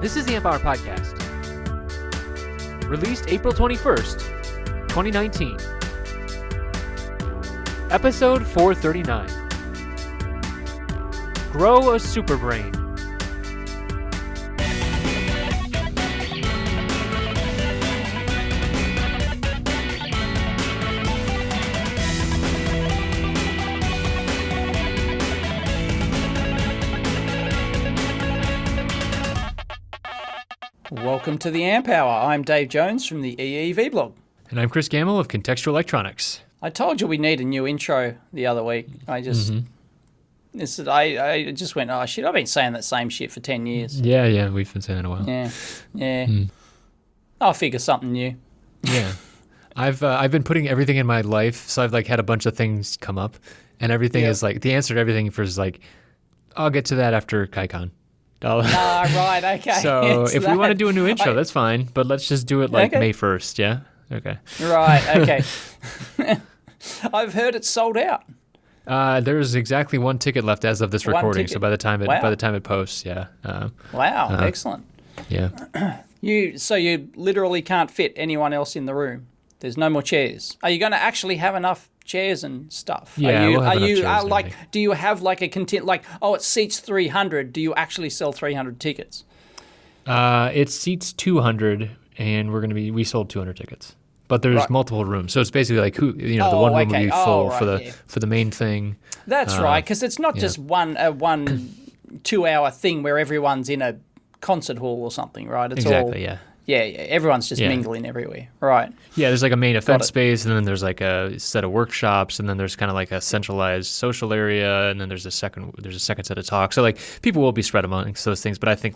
This is the Amp Hour Podcast. Released April 21st, 2019. Episode 439. Grow a Superbrain. Welcome to the Amp Hour. I'm Dave Jones from the EEV blog. And I'm Chris Gamble of Contextual Electronics. I told you we need a new intro the other week. I just went, oh shit, I've been saying that same shit for 10 years. Yeah, we've been saying that a while. Yeah. I'll figure something new. Yeah. I've been putting everything in my life, so I've had a bunch of things come up, and everything is the answer to everything is I'll get to that after KaiCon. Right, okay. So if we want to do a new intro, that's fine, but let's just do it May 1st, yeah? Okay. Right, okay. I've heard it's sold out. There's exactly one ticket left as of this recording, so by the time it posts, yeah. Wow, excellent. Yeah. You literally can't fit anyone else in the room. There's no more chairs. Are you going to actually have enough chairs and stuff? Yeah, we'll have enough chairs. Do you have a content it seats 300? Do you actually sell 300 tickets? It seats 200, and we sold 200 tickets. But there's multiple rooms, so it's basically the one room will be full for the main thing. That's right, because it's not just one 2-hour thing where everyone's in a concert hall or something, right? It's exactly, yeah. Yeah, everyone's just mingling everywhere, right? Yeah, there's a main event space, and then there's a set of workshops, and then there's kind of a centralized social area, and then there's a second set of talks. So people will be spread amongst those things, but I think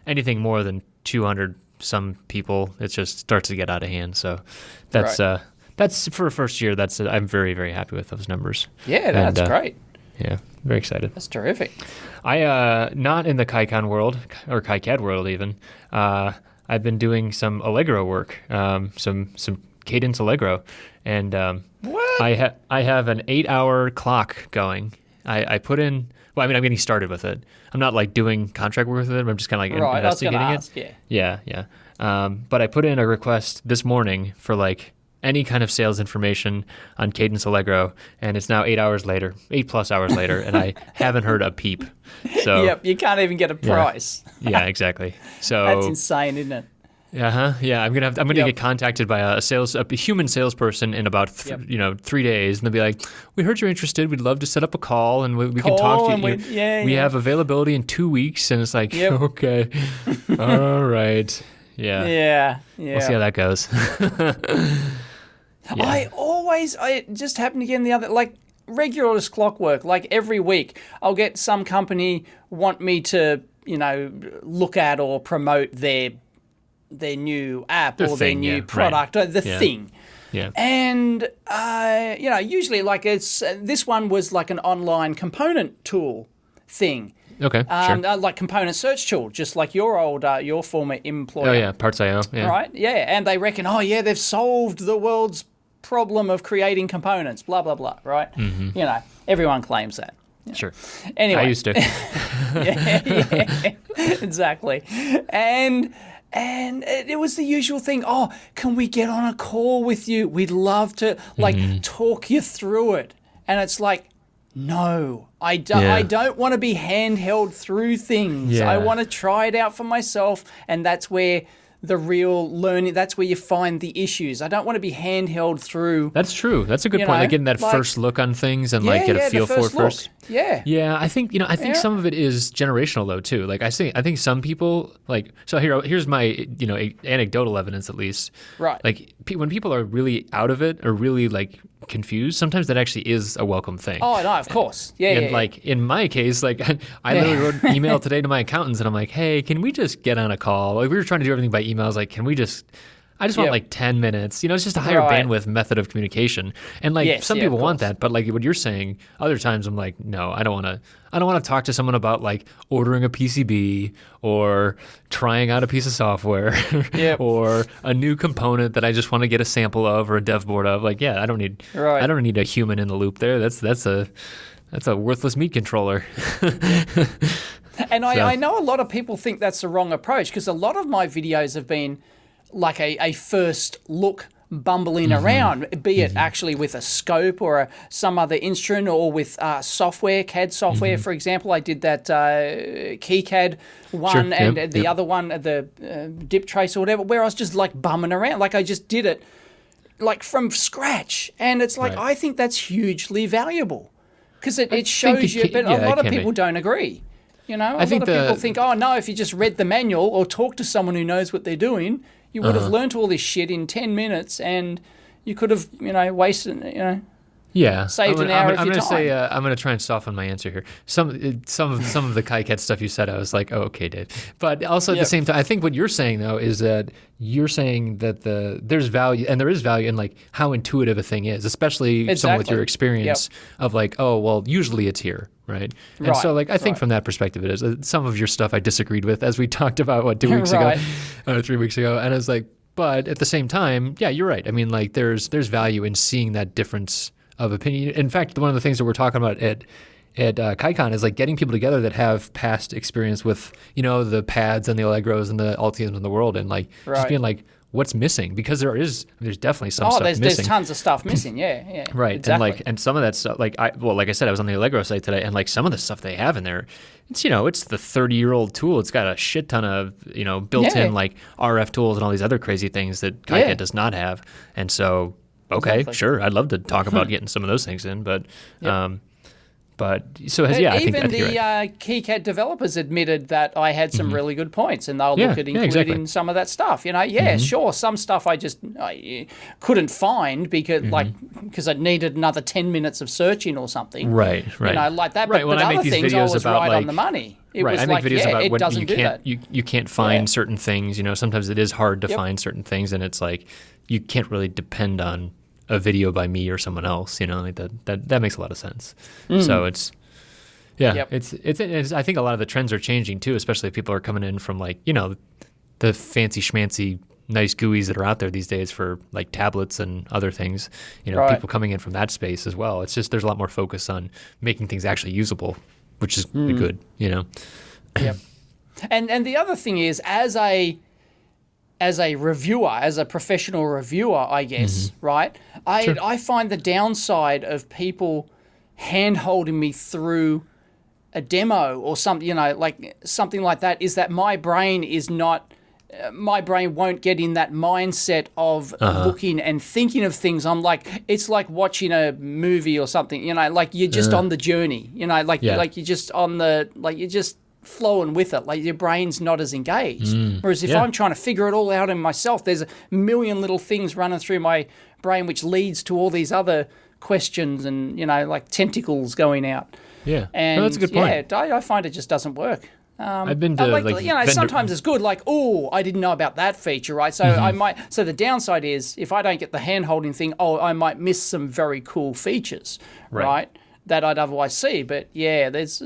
anything more than 200 some people, it just starts to get out of hand. So that's for a first year. I'm very, very happy with those numbers. Yeah, that's great. Yeah, very excited. That's terrific. I not in the KaiCon world or KaiCad world even. I've been doing some Allegro work, some Cadence Allegro, and what? I have an 8-hour clock going. I put in. Well, I'm getting started with it. I'm not doing contract work with it. I'm just kind of investigating it. Yeah. But I put in a request this morning for any kind of sales information on Cadence Allegro, and it's now 8+ hours later, and I haven't heard a peep. So yep, you can't even get a price. Yeah, exactly. So that's insane, isn't it? Yeah. I'm gonna get contacted by a human salesperson in about 3 days, and they'll be like, "We heard you're interested. We'd love to set up a call, and we can talk to you. We have availability in 2 weeks." And it's okay, all right, yeah. We'll see how that goes. Yeah. I just happened to get in the other, regular as clockwork, every week I'll get some company want me to, look at or promote their new app or their new product, or the thing. Yeah. And, usually this one was an online component tool thing. Okay, sure. Component search tool, just like your former employer. Oh, yeah, Parts.io. Yeah. Right? Yeah, and they reckon, they've solved the world's problem of creating components, blah, blah, blah, right? Mm-hmm. Everyone claims that. Sure. Anyway. I used to. yeah, exactly. And it was the usual thing. Oh, can we get on a call with you? We'd love to talk you through it. And it's no, I don't want to be handheld through things. Yeah. I want to try it out for myself, and that's where the real learning, that's where you find the issues. I don't want to be handheld through. That's true. That's a good point. Getting that first look on things and get a feel for it first. Yeah. Yeah, I think some of it is generational though too. I think some people so here's my anecdotal evidence at least. Right. When people are really out of it or really confused, sometimes that actually is a welcome thing. Oh no, of course. Yeah. And in my case, I literally wrote an email today to my accountants and I'm like, hey, can we just get on a call? We were trying to do everything by email. I was like, can we just? I just want 10 minutes. It's just a higher bandwidth method of communication. And some people want that, but what you're saying, other times I'm like, no, I don't want to talk to someone about ordering a PCB or trying out a piece of software or a new component that I just want to get a sample of or a dev board of. I don't need a human in the loop there. That's a worthless meat controller. And I know a lot of people think that's the wrong approach, because a lot of my videos have been like a first look bumbling around, be it actually with a scope or some other instrument, or with software, CAD software, for example. I did that KeyCAD one, and the other one, the dip trace or whatever, where I was just like bumming around. Like I just did it like from scratch. And it's like, I think that's hugely valuable, because it shows you, but a lot of people don't agree. You know, a lot of people think, oh no, if you just read the manual or talk to someone who knows what they're doing, you would have learnt all this shit in 10 minutes, and you could have, wasted, saved an hour of your time. I'm going to try and soften my answer here. Some of the KiCad stuff you said, I was like, oh, okay, Dave. But also at the same time, I think what you're saying though is that you're saying that there's value, and there is value in like how intuitive a thing is, especially someone with your experience of like, oh, well, usually it's here. Right. And so like, I think from that perspective, it is. Some of your stuff I disagreed with, as we talked about, 2 weeks ago, 3 weeks ago. And I was like, but at the same time, yeah, you're right. I mean, like there's value in seeing that difference of opinion. In fact, one of the things that we're talking about at KaiCon is like getting people together that have past experience with, the pads and the Allegros and the Altiums in the world, and like just being like, what's missing? Because there's definitely some stuff missing. There's tons of stuff missing. Yeah. Right. Exactly. And some of that stuff, like I said, I was on the Allegro site today, and like some of the stuff they have in there, it's it's the 30-year-old tool. It's got a shit ton of built-in like RF tools and all these other crazy things that KiCad does not have. And so, okay, sure, I'd love to talk about getting some of those things in, but. I think even the KeyCAD developers admitted that I had some really good points, and they'll look at including some of that stuff. Sure, some stuff I couldn't find because I needed another 10 minutes of searching or something. Right. Like that. Right. But other things I was right on the money. It was I make videos about when doesn't do that. You can't find certain things. Sometimes it is hard to find certain things, and it's like you can't really depend on a video by me or someone else, like that makes a lot of sense. So it's I think a lot of the trends are changing too, especially if people are coming in from like, the fancy schmancy nice GUIs that are out there these days for like tablets and other things, people coming in from that space as well. It's just, there's a lot more focus on making things actually usable, which is good, Yep. And the other thing is, as a reviewer, as a professional reviewer, I guess, right? I find the downside of people hand-holding me through a demo or something, like something like that, is that my brain won't get in that mindset of looking and thinking of things. I'm like, it's like watching a movie or something, like you're just on the journey, like you're just on the, like you're just flowing with it, like your brain's not as engaged. Whereas if I'm trying to figure it all out in myself, there's a million little things running through my brain, which leads to all these other questions and, like tentacles going out. Yeah. And that's a good point. I find it just doesn't work. I've been to sometimes it's good, like, oh, I didn't know about that feature, right? So so the downside is, if I don't get the hand holding thing, I might miss some very cool features, right? That I'd otherwise see. But there's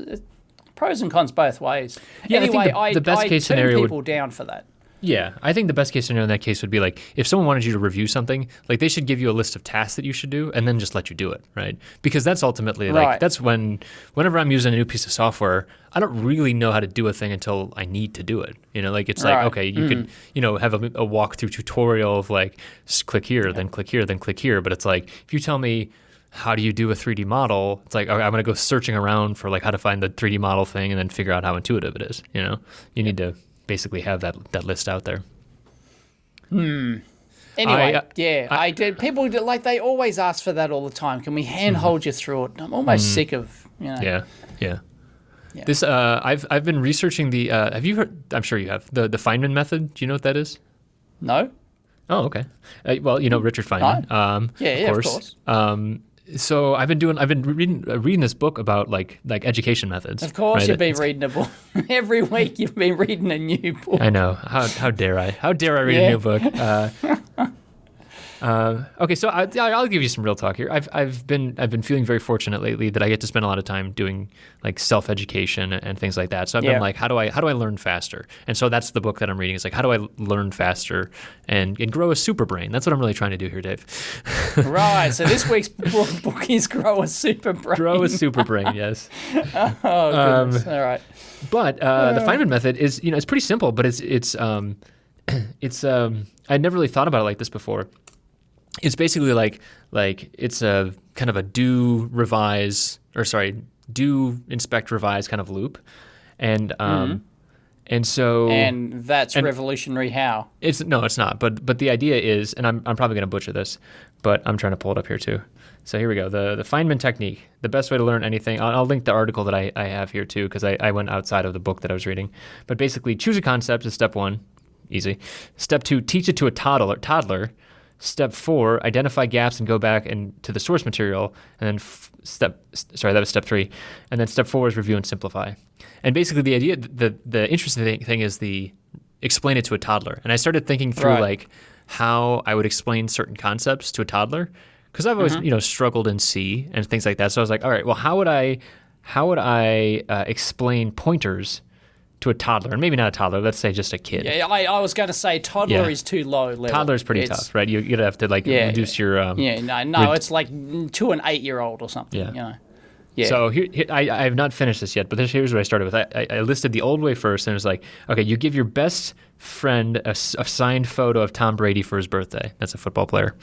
pros and cons both ways. Yeah, anyway, I think the best case scenario people down for that. Yeah, I think the best case scenario in that case would be like, if someone wanted you to review something, like they should give you a list of tasks that you should do and then just let you do it, right? Because that's ultimately like, that's whenever I'm using a new piece of software, I don't really know how to do a thing until I need to do it. Like it's like, okay, you could, have a walkthrough tutorial of like, click here, then click here, then click here. But it's like, if you tell me, how do you do a 3D model? It's like, okay, I'm going to go searching around for like how to find the 3D model thing and then figure out how intuitive it is. You need to basically have that list out there. Anyway, I did. People like, they always ask for that all the time. Can we handhold you through it? I'm almost sick of, Yeah. This I've been researching the. Have you heard? I'm sure you have the Feynman method. Do you know what that is? No. Oh, okay. Well, Richard Feynman. Of course. So I've been reading this book about like education methods. Of course, you've been reading a book every week. You've been reading a new book. I know. How dare I? How dare I read a new book? Okay, so I'll give you some real talk here. I've been feeling very fortunate lately that I get to spend a lot of time doing like self-education and things like that. So I've been like, how do I learn faster? And so that's the book that I'm reading. It's like, how do I learn faster and grow a super brain? That's what I'm really trying to do here, Dave. Right. So this week's book is Grow a Super Brain. Grow a super brain. Yes. Oh, goodness. All right. But the Feynman method is, it's pretty simple, but it's I'd never really thought about it like this before. It's basically like it's a kind of a do, inspect, revise kind of loop, and so that's revolutionary. How? It's not. But the idea is, and I'm probably going to butcher this, but I'm trying to pull it up here too. So here we go. The Feynman technique, the best way to learn anything. I'll link the article that I have here too, because I went outside of the book that I was reading. But basically, choose a concept is step 1, easy. Step 2, teach it to a toddler. Step 4, identify gaps and go back to the source material. And then that was step 3. And then step 4 is review and simplify. And basically, the idea, the interesting thing is explain it to a toddler. And I started thinking through like how I would explain certain concepts to a toddler. Because I've always, struggled in C and things like that. So I was like, all right, well, how would I explain pointers to a toddler? And maybe not a toddler, let's say just a kid. Yeah, I was going to say toddler is too low level. Toddler's pretty tough, right? You'd have to reduce your... it's like to an 8-year-old or something, Yeah. So here, I have not finished this yet, but here's what I started with. I listed the old way first, and it was like, okay, you give your best friend a signed photo of Tom Brady for his birthday. That's a football player.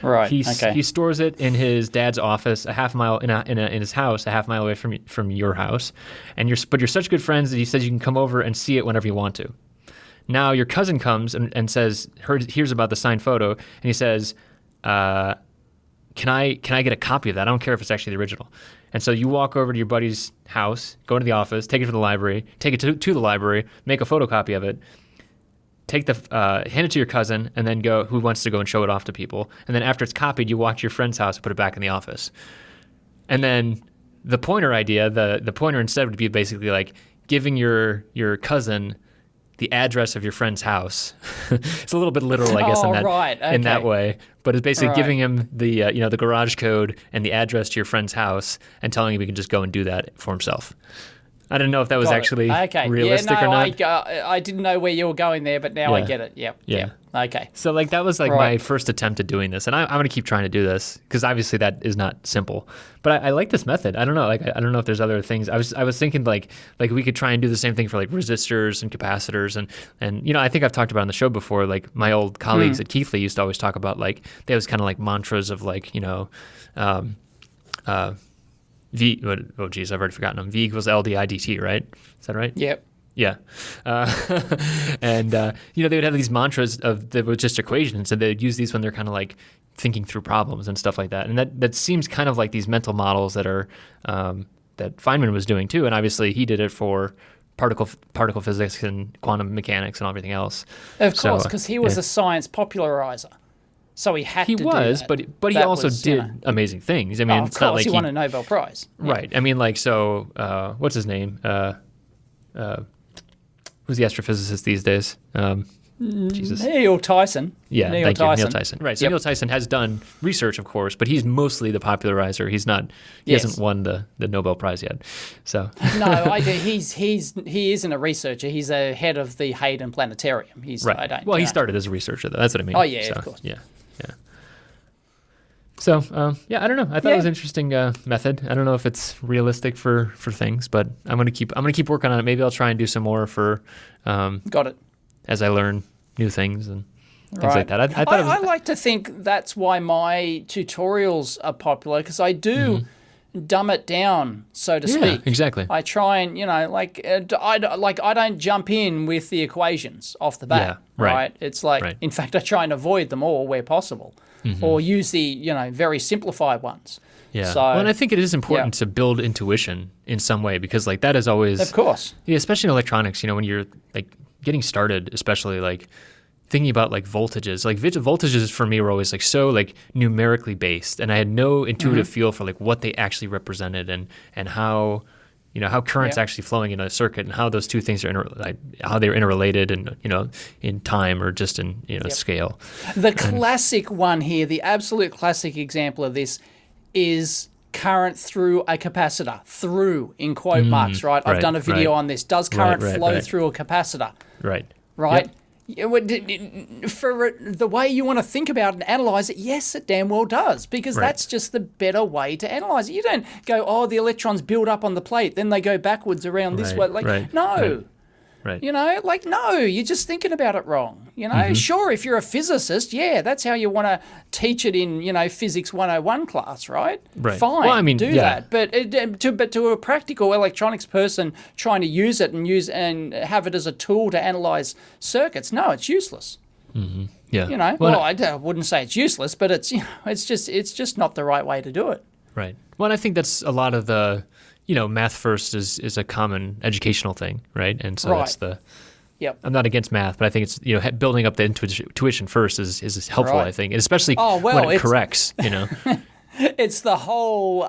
Right. He stores it in his dad's office, a half mile in his house, a half mile away from your house, but you're such good friends that he says you can come over and see it whenever you want to. Now your cousin comes and says, hears about the signed photo, and he says, can I get a copy of that? I don't care if it's actually the original. And so you walk over to your buddy's house, go into the office, take it to the library, take it to the library, make a photocopy of it, hand it to your cousin, and then who wants to go and show it off to people. And then after it's copied, you walk to your friend's house and put it back in the office. And then the pointer idea, the pointer instead would be basically like giving your cousin the address of your friend's house. It's a little bit literal, I guess, in that way. But it's basically giving him the the garage code and the address to your friend's house and telling him he can just go and do that for himself. I didn't know if that was actually realistic or not. I didn't know where you were going there, but now I get it. Yep. Yeah. Okay. So that was my first attempt at doing this, and I'm going to keep trying to do this because obviously that is not simple. But I like this method. I don't know. I don't know if there's other things. I was thinking like we could try and do the same thing for like resistors and capacitors, and I think I've talked about on the show before. Like my old colleagues at Keithley used to always talk about like they was kind of like mantras of like V, oh geez, I've already forgotten them. V equals LD IDT, right? Is that right? Yep. Yeah. And they would have these mantras that were just equations, and they'd use these when they're kind of like thinking through problems and stuff like that. And that seems kind of like these mental models that are that Feynman was doing too. And obviously he did it for particle physics and quantum mechanics and everything else. Of course, because he was a science popularizer. So he had to do that. But he also did amazing things. I mean, of course, he won a Nobel Prize. Right. I mean, what's his name? Who's the astrophysicist these days? Jesus. Neil Tyson. Yeah, Neil Tyson. Right. So Neil Tyson has done research, of course, but he's mostly the popularizer. He's not. He hasn't won the Nobel Prize yet. So. No, he isn't a researcher. He's a head of the Hayden Planetarium. Right. He started as a researcher, though. That's what I mean. Oh yeah, of course. Yeah. So, I don't know. I thought it was an interesting method. I don't know if it's realistic for things, but I'm gonna keep working on it. Maybe I'll try and do some more for. Got it. As I learn new things and things like that. I like to think that's why my tutorials are popular, because I do dumb it down, so to speak. Exactly. I try and I don't jump in with the equations off the bat. Yeah, right. It's like in fact I try and avoid them all where possible, or use the very simplified ones. Yeah. Well, and I think it is important to build intuition in some way, because like that is always, of course, especially in electronics. When you're like getting started, especially like thinking about like voltages. Like voltages for me were always like so like numerically based, and I had no intuitive feel for like what they actually represented and how how current's actually flowing in a circuit and how those two things are how they're interrelated and in time or just in scale. The classic one here, the absolute classic example of this is current through a capacitor. Through in quote marks, right? I've done a video on this. Does current flow through a capacitor? Right. Right. Yep. For the way you want to think about it and analyze it, yes, it damn well does, because that's just the better way to analyze it. You don't go, the electrons build up on the plate, then they go backwards around this way. No. Right. No, you're just thinking about it wrong. Sure, if you're a physicist, that's how you want to teach it in, Physics 101 class, right? Right. Fine, do that. But to a practical electronics person trying to use it and have it as a tool to analyze circuits, no, it's useless. Mm-hmm. Yeah. I wouldn't say it's useless, but it's just not the right way to do it. Right. Well, I think that's a lot of the math first is a common educational thing, right? And so that's the. Yep. I'm not against math, but I think it's building up the intuition first is helpful. I think, and especially when it corrects. It's the whole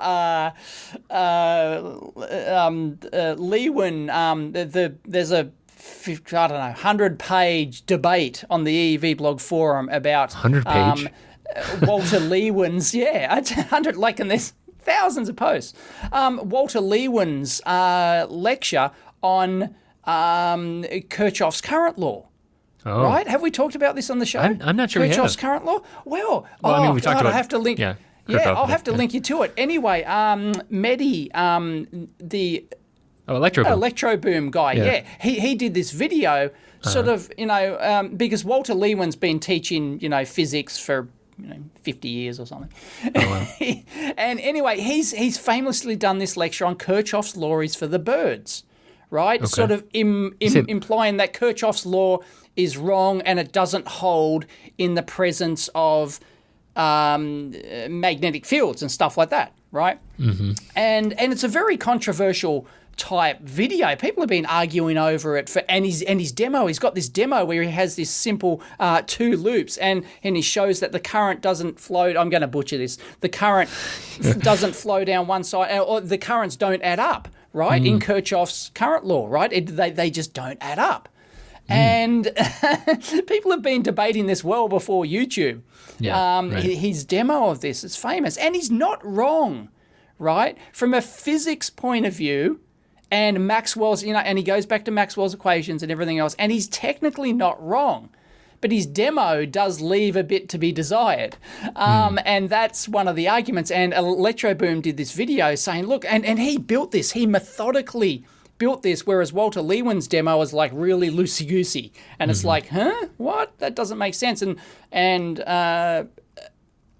Lewin. There's a 100-page debate on the EEV blog forum about 100-page. Walter Lewin's 100 and there's thousands of posts. Walter Lewin's lecture on Kirchhoff's current law. Oh. Right? Have we talked about this on the show? I'm not sure Kirchhoff's we have. current law? Well, we talked about. I have to link. Yeah, I'll have to link you to it. Anyway, Mehdi, the Electro Boom guy, he did this video, sort of, because Walter Lewin's been teaching, physics for 50 years or something. Oh, wow. And anyway, he's famously done this lecture on Kirchhoff's law is for the birds, right? Okay. Sort of implying that Kirchhoff's law is wrong and it doesn't hold in the presence of magnetic fields and stuff like that, right? Mm-hmm. And it's a very controversial type video. People have been arguing over it and his demo. He's got this demo where he has this simple 2 loops and he shows that the current doesn't flow. I'm going to butcher this. The current doesn't flow down one side, or the currents don't add up, right? In Kirchhoff's current law, right? They just don't add up. And people have been debating this well before YouTube. Yeah, his demo of this is famous, and he's not wrong, right? From a physics point of view, and Maxwell's, and he goes back to Maxwell's equations and everything else, and he's technically not wrong. But his demo does leave a bit to be desired. And that's one of the arguments. And Electro Boom did this video saying, look, and he built this, he methodically built this, whereas Walter Lewin's demo is like really loosey-goosey. And it's like, what? That doesn't make sense. And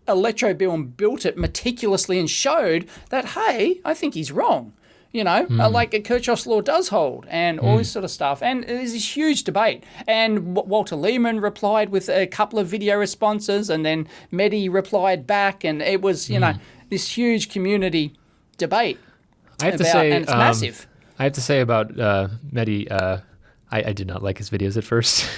Electro Boom built it meticulously and showed that, hey, I think he's wrong. Like Kirchhoff's law does hold and all this sort of stuff. And there's this huge debate. And Walter Lehman replied with a couple of video responses, and then Mehdi replied back. And it was, this huge community debate. I have to say, and it's massive. I have to say about Mehdi, I did not like his videos at first.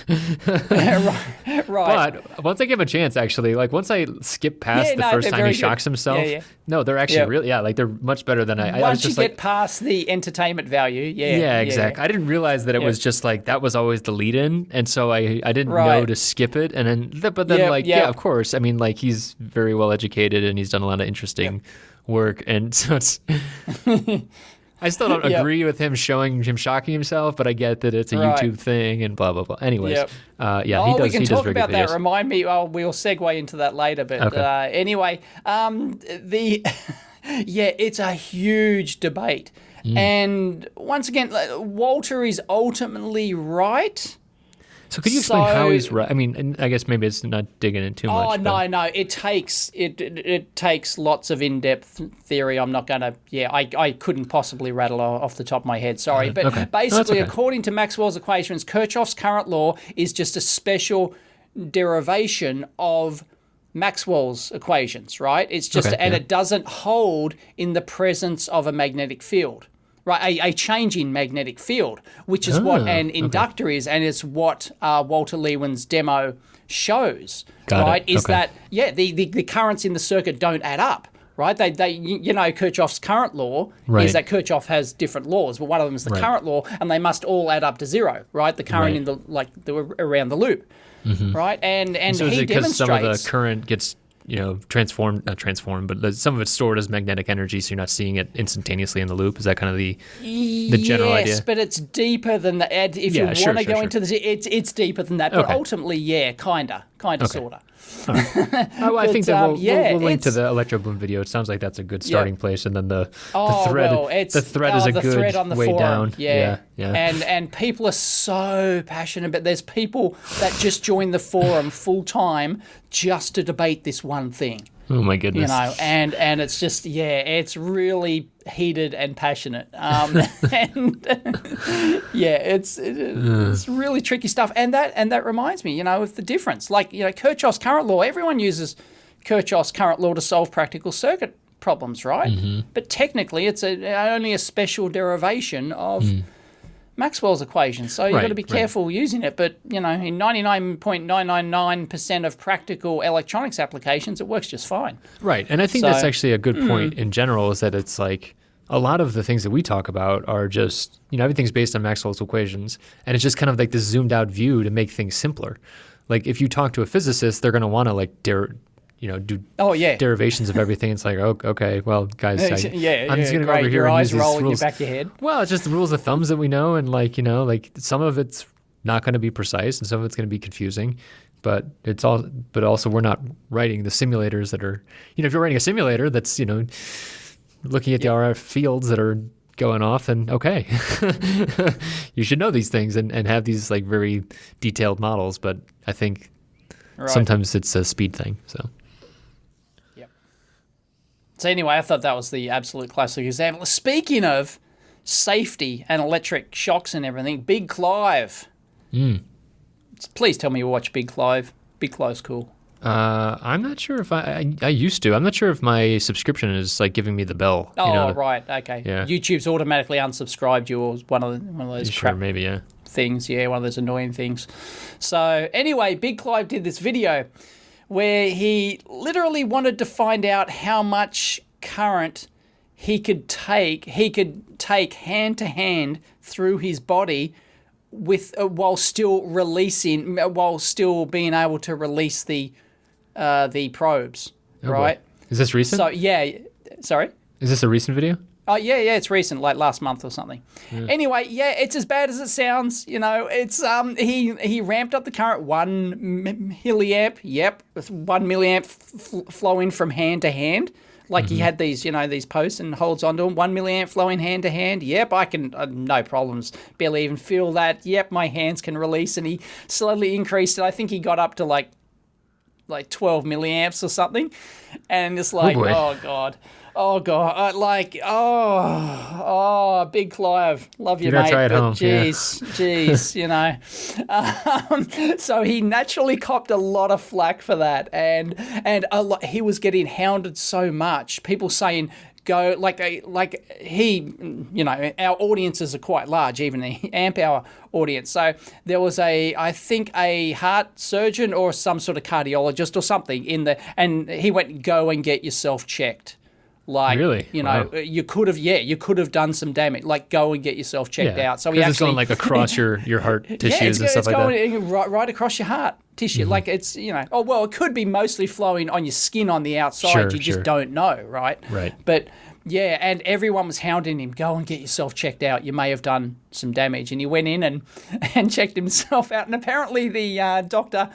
Right. But once I give him a chance, actually, like once I skip past the first time he shocks himself, no, they're actually really, like they're much better than I Once was just you get past the entertainment value, exactly. I didn't realize that it was just like, that was always the lead in. And so I didn't know to skip it. And then, of course, I mean, like he's very well educated and he's done a lot of interesting work. And so it's... I still don't agree with him shocking himself, but I get that it's a YouTube thing and blah, blah, blah. Anyways, he does. We can talk very about good that. videos. Remind me. We'll segue into that later. But anyway, it's a huge debate. And once again, Walter is ultimately right. So could you explain how he's right? I mean, and I guess maybe it's not digging in too much. Oh, no. It takes lots of in-depth theory. I'm not going to... I couldn't possibly rattle off the top of my head. Sorry. But basically, according to Maxwell's equations, Kirchhoff's current law is just a special derivation of Maxwell's equations, right? It's just... and it doesn't hold in the presence of a magnetic field. Right, a change in magnetic field, which is what an inductor is, and it's what Walter Lewin's demo shows. Is that the currents in the circuit don't add up, right? Kirchhoff's current law is that Kirchhoff has different laws, but one of them is the current law, and they must all add up to zero, right? The current in around the loop, right? And so he because demonstrates some of the current gets not transformed, but some of it's stored as magnetic energy, so you're not seeing it instantaneously in the loop. Is that kind of the general idea? Yes, but it's deeper than that. If you want to go into this, it's deeper than that. But ultimately, kind of, sort of. I think that we'll link to the electrobloom video. It sounds like that's a good starting place, and then the thread. The thread is a good on the way forum. Down. Yeah. And people are so passionate, but there's people that just join the forum full time just to debate this one thing. Oh my goodness! And it's just it's really heated and passionate. It's really tricky stuff. And that reminds me, of the difference. Like Kirchhoff's current law. Everyone uses Kirchhoff's current law to solve practical circuit problems, right? But technically, it's only a special derivation of Maxwell's equation. So you've got to be careful using it. But, in 99.999% of practical electronics applications, it works just fine. Right. And I think that's actually a good point in general, is that it's like a lot of the things that we talk about are just, everything's based on Maxwell's equations. And it's just kind of like this zoomed out view to make things simpler. Like if you talk to a physicist, they're going to want to do derivations of everything. It's like, okay, well, guys, I'm just going to go over here and use these rules. Your back of your head. Well, it's just the rules of thumbs that we know, and some of it's not going to be precise, and some of it's going to be confusing. But also we're not writing the simulators that are, if you're writing a simulator that's, looking at the RF fields that are going off, then okay, you should know these things and have these like very detailed models. But I think sometimes it's a speed thing. So anyway, I thought that was the absolute classic example. Speaking of safety and electric shocks and everything, Big Clive. Please tell me you watch Big Clive. Big Clive's cool. I'm not sure if I used to. I'm not sure if my subscription is like giving me the bell. Right. Okay. Yeah. YouTube's automatically unsubscribed you, or one of those things. Yeah, one of those annoying things. So anyway, Big Clive did this video where he literally wanted to find out how much current he could take hand to hand through his body while still being able to release the probes, right? Boy. Is this recent? Sorry? Is this a recent video? Oh, yeah, it's recent, like last month or something. Yeah. Anyway, it's as bad as it sounds. It's he ramped up the current 1 milliamp. Yep, 1 milliamp flowing from hand to hand. Like he had these posts and holds onto them. 1 milliamp flowing hand to hand. Yep, I can, no problems. Barely even feel that. Yep, my hands can release. And he slowly increased it. I think he got up to like 12 milliamps or something. And it's like, oh God. Big Clive, love you, mate. Try it home. Jeez. So he naturally copped a lot of flack for that, and he was getting hounded so much. People saying, "Go like he." Our audiences are quite large, even the amp hour audience. So there was I think a heart surgeon or some sort of cardiologist or something and he went, "Go and get yourself checked." Like, really? Wow. you could have done some damage. Like, go and get yourself checked out. So it's going like across your heart tissues and stuff like that. It's going right across your heart tissue. Like it's, it could be mostly flowing on your skin on the outside. You just don't know, right? Right. But yeah, and everyone was hounding him. Go and get yourself checked out. You may have done some damage. And he went in and checked himself out. And apparently the doctor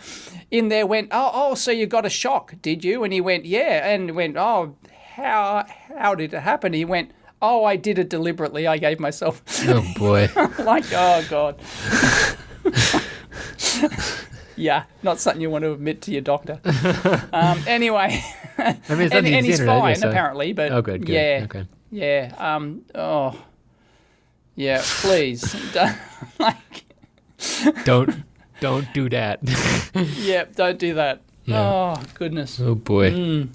in there went, oh, so you got a shock, did you? And he went, yeah. And went, oh, how did it happen? He went, oh, I did it deliberately. I gave myself. Oh, boy. Like, oh, God. Yeah, not something you want to admit to your doctor. Anyway. I mean, and he's fine, apparently. But oh, good. Yeah. Okay. Yeah. Yeah, please. Don't do that. Yeah, don't do that. Yeah. Oh, goodness. Oh, boy.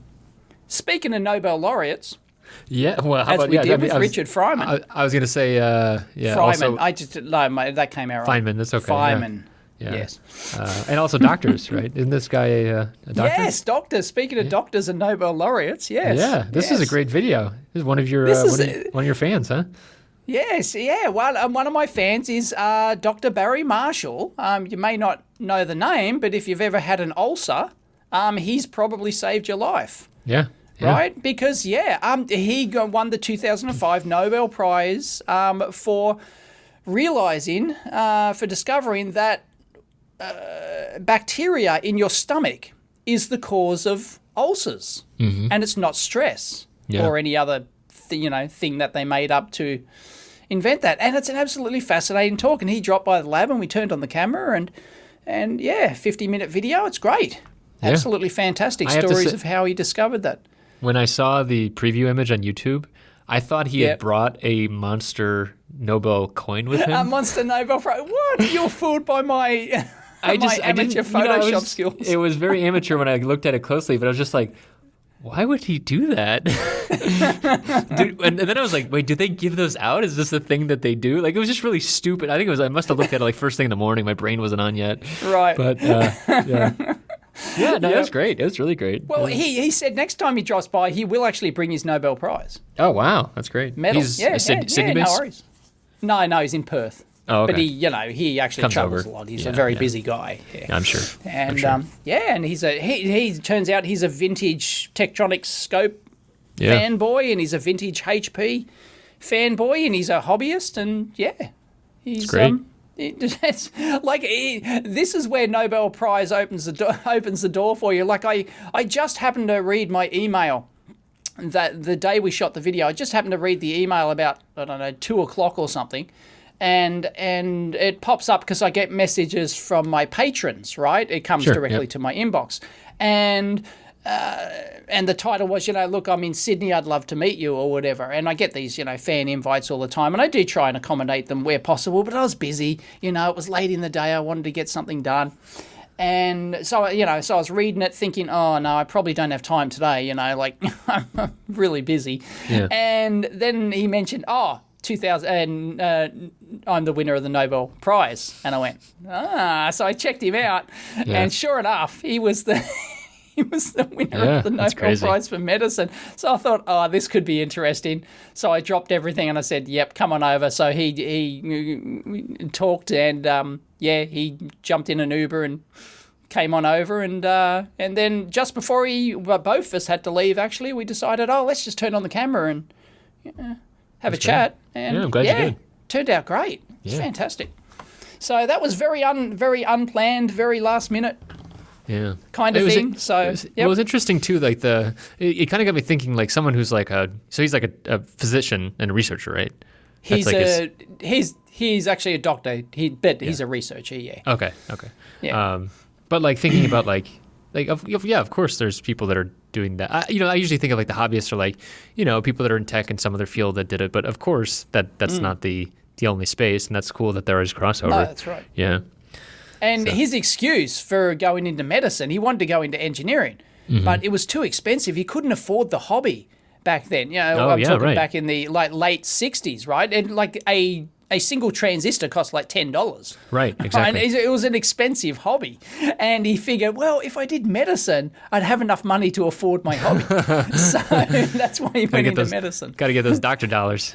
Speaking of Nobel laureates, well, how as about we did with Richard Feynman. I was going to say, Feynman. Also, that came out right. Feynman. That's okay. Feynman. Yeah. Yes. And also doctors, right? Isn't this guy a doctor? Yes, doctors. Speaking of doctors and Nobel laureates, yes. Yeah, this is a great video. This is one of your one of your fans, huh? Yes, yeah. Well, one of my fans is Dr. Barry Marshall. You may not know the name, but if you've ever had an ulcer, he's probably saved your life. Yeah. Right? Because, he won the 2005 Nobel Prize for realizing, for discovering that bacteria in your stomach is the cause of ulcers. And it's not stress or any other thing that they made up to invent that. And it's an absolutely fascinating talk. And he dropped by the lab and we turned on the camera and 50-minute video. It's great. Yeah. Absolutely fantastic stories of how he discovered that. When I saw the preview image on YouTube, I thought he had brought a monster Nobel coin with him. A monster Nobel Prize. What? You're fooled by my amateur Photoshop skills. It was very amateur when I looked at it closely, but I was just like, why would he do that? And then I was like, wait, do they give those out? Is this a thing that they do? Like, it was just really stupid. I think I must have looked at it like first thing in the morning. My brain wasn't on yet. Right. But, yeah. Yeah, no, it was great. It was really great. Well, he said next time he drops by, he will actually bring his Nobel Prize. Oh, wow. That's great. Medal. Sydney-based? No worries. No, he's in Perth. Oh, okay. But he actually Comes travels over. a lot. He's a very busy guy. Yeah. I'm sure. And and he turns out he's a vintage Tektronix scope fanboy, and he's a vintage HP fanboy, and he's a hobbyist, and he's great. It's like this is where Nobel Prize opens the door for you. Like I just happened to read my email that the day we shot the video. I just happened to read the email about 2:00 or something, and it pops up because I get messages from my patrons. Right, it comes directly to my inbox, and the title was, look, I'm in Sydney, I'd love to meet you or whatever. And I get these, fan invites all the time. And I do try and accommodate them where possible, but I was busy. It was late in the day. I wanted to get something done. And so, so I was reading it thinking, oh, no, I probably don't have time today. I'm really busy. Yeah. And then he mentioned, 2000, and I'm the winner of the Nobel Prize. And I went, so I checked him out. Yeah. And sure enough, he was the... He was the winner of the Nobel Prize for Medicine. So I thought, this could be interesting. So I dropped everything and I said, yep, come on over. So he talked and, he jumped in an Uber and came on over. And then just before both of us had to leave, actually, we decided, let's just turn on the camera and have a chat. And I'm glad you did. Turned out great. It's fantastic. So that was very unplanned, very last minute. Yeah, kind of thing. It was interesting too. Like it kind of got me thinking. Like someone who's like he's like a physician and a researcher, right? He's actually a doctor. He's a researcher. Yeah. Okay. Yeah. But like thinking about of course there's people that are doing that. I usually think of like the hobbyists or like people that are in tech and some other field that did it. But of course that's not the only space, and that's cool that there is crossover. No, that's right. Yeah. And his excuse for going into medicine, he wanted to go into engineering, but it was too expensive. He couldn't afford the hobby back then. I'm talking back in the late 60s, right? And like a single transistor cost like $10. Right, exactly. And it was an expensive hobby. And he figured, well, if I did medicine, I'd have enough money to afford my hobby. So that's why he went into medicine. Got to get those doctor dollars.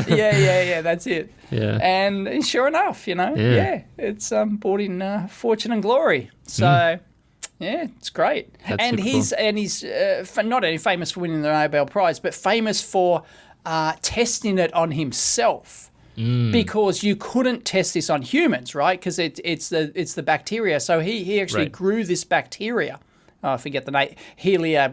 Yeah, that's it. Yeah. And sure enough, it's brought in fortune and glory. So... Yeah, it's great. That's he's not only famous for winning the Nobel Prize, but famous for testing it on himself. Because you couldn't test this on humans, right? Because it's the bacteria. So he actually grew this bacteria. I forget the name. Helia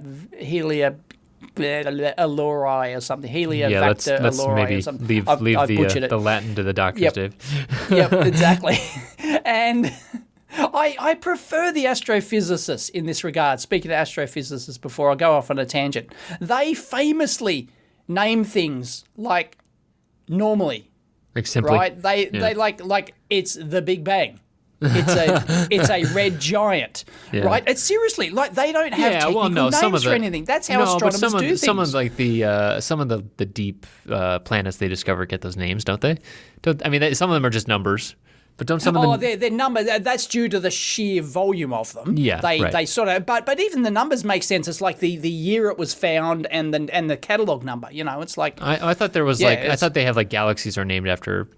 alori or something. Heliobacter alori or something. Leave the Latin to the doctors, Dave. Yep, exactly. And I prefer the astrophysicists in this regard. Speaking of astrophysicists, before I go off on a tangent, they famously name things like normally. Like simply, right? They like it's the Big Bang. It's a red giant, right? It's seriously like they don't have technical names for anything. That's how astronomers do things. Some of like some of the deep planets they discover get those names, don't they? Some of them are just numbers. But don't some of them? Their number, that's due to the sheer volume of them. Yeah, They sort of, but even the numbers make sense. It's like the year it was found and the catalog number. It's like I thought there was I thought they have like galaxies are named after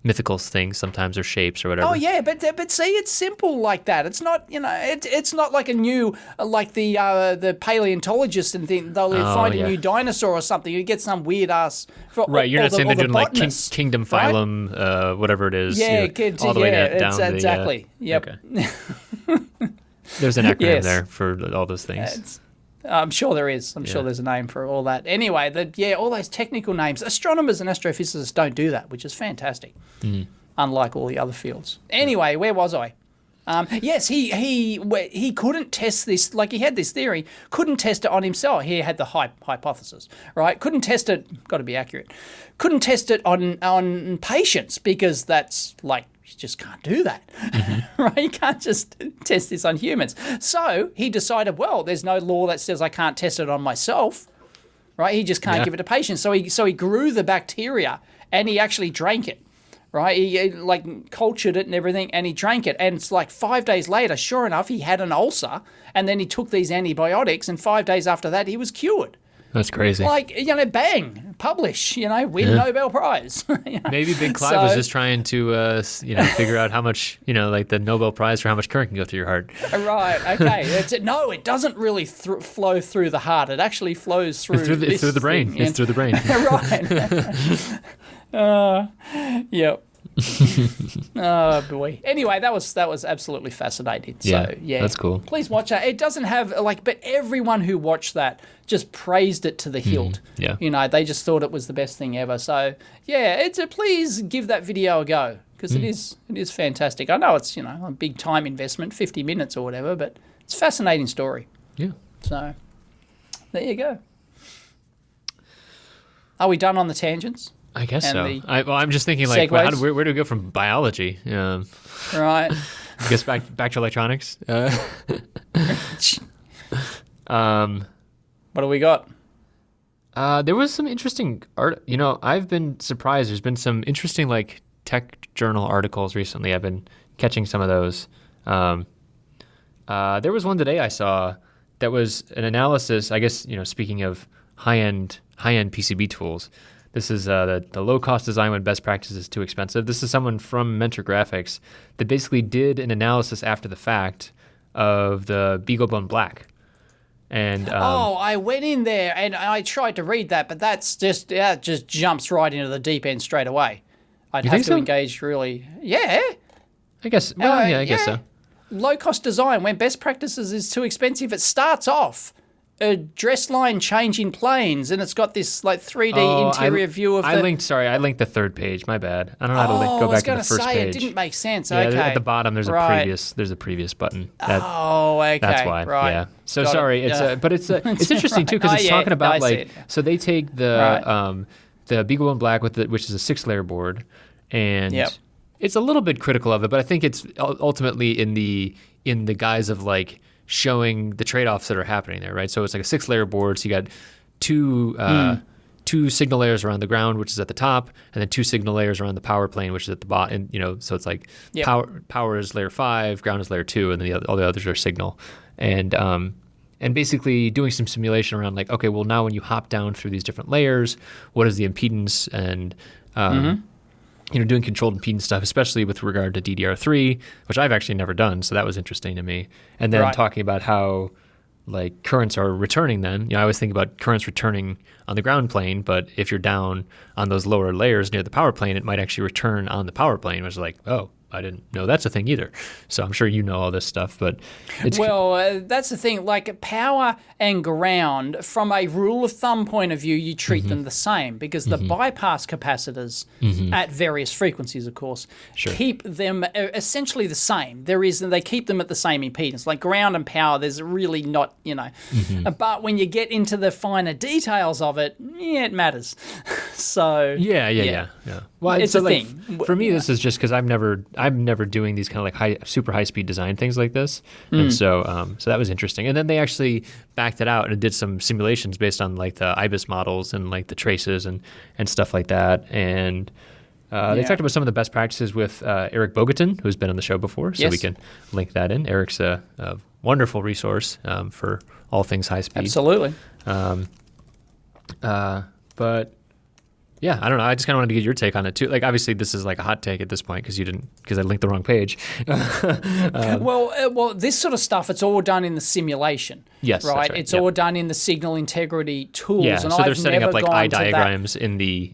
mythical things sometimes, or shapes or whatever. Oh yeah, but see, it's simple like that. It's not it's not like a new like the paleontologist and thing. They'll find a new dinosaur or something. You get some weird ass. Right, you're not saying they're doing like kingdom, phylum, right? Whatever it is. Yeah, all the way down exactly. Yep. Okay. There's an acronym there for all those things. I'm sure there is. I'm sure there's a name for all that. Anyway, all those technical names. Astronomers and astrophysicists don't do that, which is fantastic. Unlike all the other fields. Anyway, where was I? Yes, he couldn't test this. Like, he had this theory, couldn't test it on himself. He had the hypothesis, right? Couldn't test it. Got to be accurate. Couldn't test it on patients because that's like, you just can't do that, right? You can't just test this on humans. So he decided, well, there's no law that says I can't test it on myself, right? He just can't give it to patients. So he grew the bacteria and he actually drank it, right? He like cultured it and everything, and he drank it. And it's like 5 days later, sure enough, he had an ulcer, and then he took these antibiotics, and 5 days after that, he was cured. That's crazy. Like, bang, publish, win Nobel Prize. Maybe Big Clive was just trying to, figure out how much, like the Nobel Prize for how much current can go through your heart. Right, okay. No, it doesn't really flow through the heart. It actually flows through it's through the brain. It's through the brain. Right. Yep. Oh boy. Anyway, that was absolutely fascinating. So that's cool. Please watch that. It doesn't have but everyone who watched that just praised it to the hilt. Yeah. They just thought it was the best thing ever. So yeah, please give that video a go, because it is fantastic. I know it's a big time investment, 50 minutes or whatever, but it's a fascinating story. Yeah. So there you go. Are we done on the tangents? I guess so. I'm just thinking, like, where do we go from biology? Right. I guess back to electronics. What do we got? There was some interesting art. I've been surprised. There's been some interesting, like, tech journal articles recently. I've been catching some of those. There was one today I saw that was an analysis. I guess speaking of high-end PCB tools. This is the low-cost design when best practice is too expensive. This is someone from Mentor Graphics that basically did an analysis after the fact of the BeagleBone Black. And I went in there and I tried to read that, but that just jumps right into the deep end straight away. I'd have to engage really. Yeah. I guess. Well, I guess so. Low-cost design when best practices is too expensive. It starts off a dress line changing planes, and it's got this like 3D interior view of I linked the third page. My bad. I don't know how to go back to the first page. It didn't make sense. Yeah, okay. At the bottom there's a previous button. Okay. That's why. Right. Yeah. So sorry. But it's interesting too, because it's talking about so they take the BeagleBone Black which is a 6-layer board, and it's a little bit critical of it, but I think it's ultimately in the guise of like showing the trade-offs that are happening there, right? So it's like a 6-layer board. So you got two signal layers around the ground, which is at the top, and then 2 signal layers around the power plane, which is at the bottom. And so it's like power is layer 5, ground is layer 2, and then all the others are signal. And basically doing some simulation around like, okay, well now when you hop down through these different layers, what is the impedance, and doing controlled impedance stuff, especially with regard to DDR3, which I've actually never done, so that was interesting to me. And then talking about how like currents are returning then. I always think about currents returning on the ground plane, but if you're down on those lower layers near the power plane, it might actually return on the power plane, which is like, oh, I didn't know that's a thing either. So I'm sure you know all this stuff, but it's... Well, that's the thing. Like power and ground, from a rule of thumb point of view, you treat them the same, because the bypass capacitors at various frequencies, of course, keep them essentially the same. They keep them at the same impedance. Like ground and power, there's really not, But when you get into the finer details of it, it matters. So yeah. Well, it's a thing. For me, this is just because I'm never doing these kind of like super high speed design things like this, and so that was interesting. And then they actually backed it out and did some simulations based on like the IBIS models and like the traces and stuff like that. And They talked about some of the best practices with Eric Bogatin, who's been on the show before, so we can link that in. Eric's a wonderful resource for all things high speed. Absolutely. But yeah, I don't know. I just kind of wanted to get your take on it too. Like, obviously, this is like a hot take at this point because I linked the wrong page. Well, this sort of stuff, it's all done in the simulation. Yes, right. That's right. It's all done in the signal integrity tools. Yeah, and so they're I've setting never up like gone eye to that- diagrams in the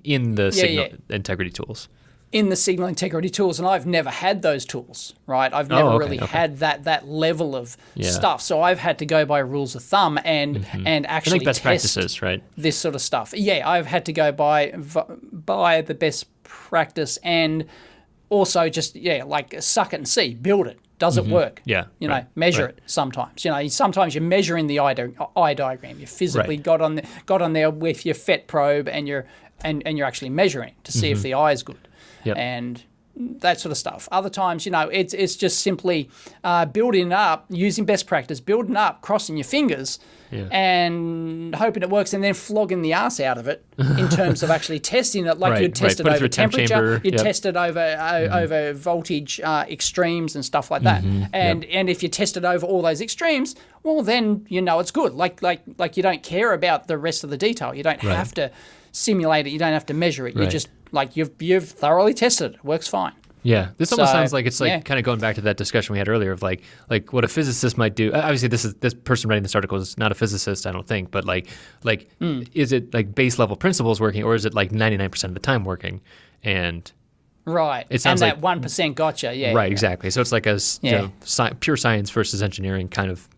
signal integrity tools. in the signal integrity tools, and I've never had those tools, right? I've never had that level of stuff. So I've had to go by rules of thumb and actually like best test practices, right? This sort of stuff. Yeah, I've had to go by the best practice and also just like suck it and see, build it. Does it work? Yeah, measure it sometimes. Sometimes you're measuring the eye diagram. You physically got on there with your FET probe and you're actually measuring to see if the eye is good. Yep. And that sort of stuff. Other times, it's just simply building up, using best practice, building up, crossing your fingers, and hoping it works, and then flogging the ass out of it in terms of actually testing it, like you'd test it over temperature, you'd test it over voltage extremes and stuff like that. And if you test it over all those extremes, well, then it's good. Like you don't care about the rest of the detail. You don't have to simulate it. You don't have to measure it. You just you've thoroughly tested it. It works fine. Yeah, this almost sounds like it's like kind of going back to that discussion we had earlier of like what a physicist might do. Obviously, this person writing this article is not a physicist, I don't think, but is it like base level principles working, or is it like 99% of the time working? And right, it sounds and that 1% gotcha. Yeah, right, exactly. So it's like a pure science versus engineering kind of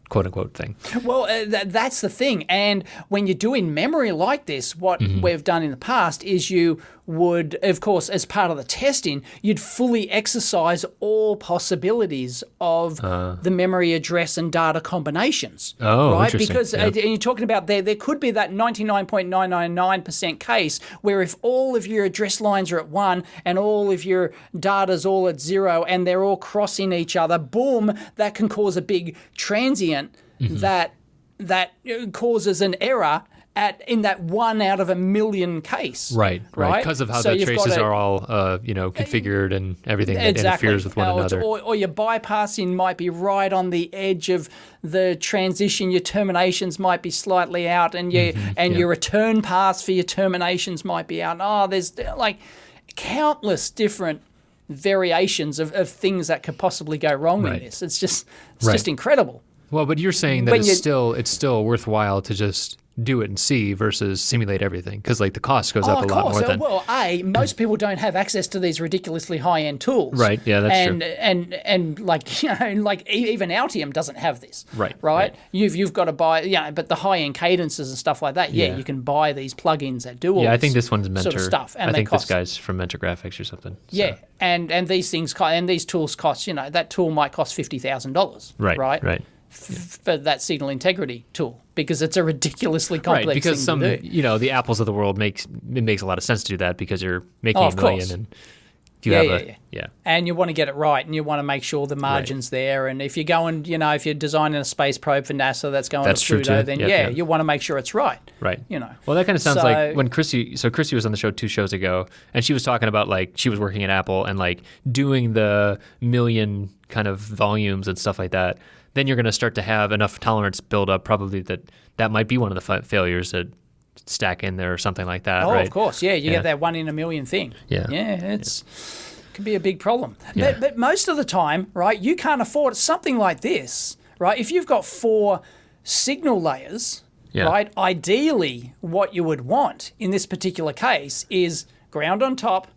quote unquote thing. Well, that's the thing. And when you're doing memory like this, what we've done in the past is you would, of course, as part of the testing, you'd fully exercise all possibilities of the memory address and data combinations. Oh, right? interesting. Because and you're talking about there could be that 99.999% case where if all of your address lines are at 1 and all of your data's all at 0 and they're all crossing each other, boom, that can cause a big transient that causes an error in that 1 out of a million case. Right. Because of how the traces are all, configured and everything that interferes with one another. Or your bypassing might be right on the edge of the transition. Your terminations might be slightly out, and your return paths for your terminations might be out. Oh, there's like countless different variations of things that could possibly go wrong in this. It's just incredible. Well, but you're saying that it's still worthwhile to just do it and see versus simulate everything, because like the cost goes up a lot more than. Well, most people don't have access to these ridiculously high-end tools. Right. Yeah, that's true. And like even Altium doesn't have this. Right. You've got to buy but the high-end cadences and stuff like that. Yeah, you can buy these plugins that do all. Yeah, I think this one's Mentor sort of stuff. And I think this guy's from Mentor Graphics or something. So. Yeah, and these things and these tools cost. That tool might cost $50,000. Right. For that signal integrity tool, because it's a ridiculously complex thing to do. The Apples of the world makes a lot of sense to do that, because you're making $1 million and you have and you want to get it right, and you want to make sure the margin's there. And if you're going, if you're designing a space probe for NASA that's going to Pluto, then you want to make sure it's right. Right. Well, that kind of sounds like when Chrissy was on the show 2 shows ago, and she was talking about like she was working at Apple and like doing the million kind of volumes and stuff like that. Then you're going to start to have enough tolerance build up, probably that might be one of the failures that stack in there or something like that. Oh, right? Of course. Yeah, you get that 1 in a million thing. Yeah. Yeah, it can be a big problem. Yeah. But most of the time, right, you can't afford something like this, right? If you've got 4 signal layers, right, ideally what you would want in this particular case is ground on top,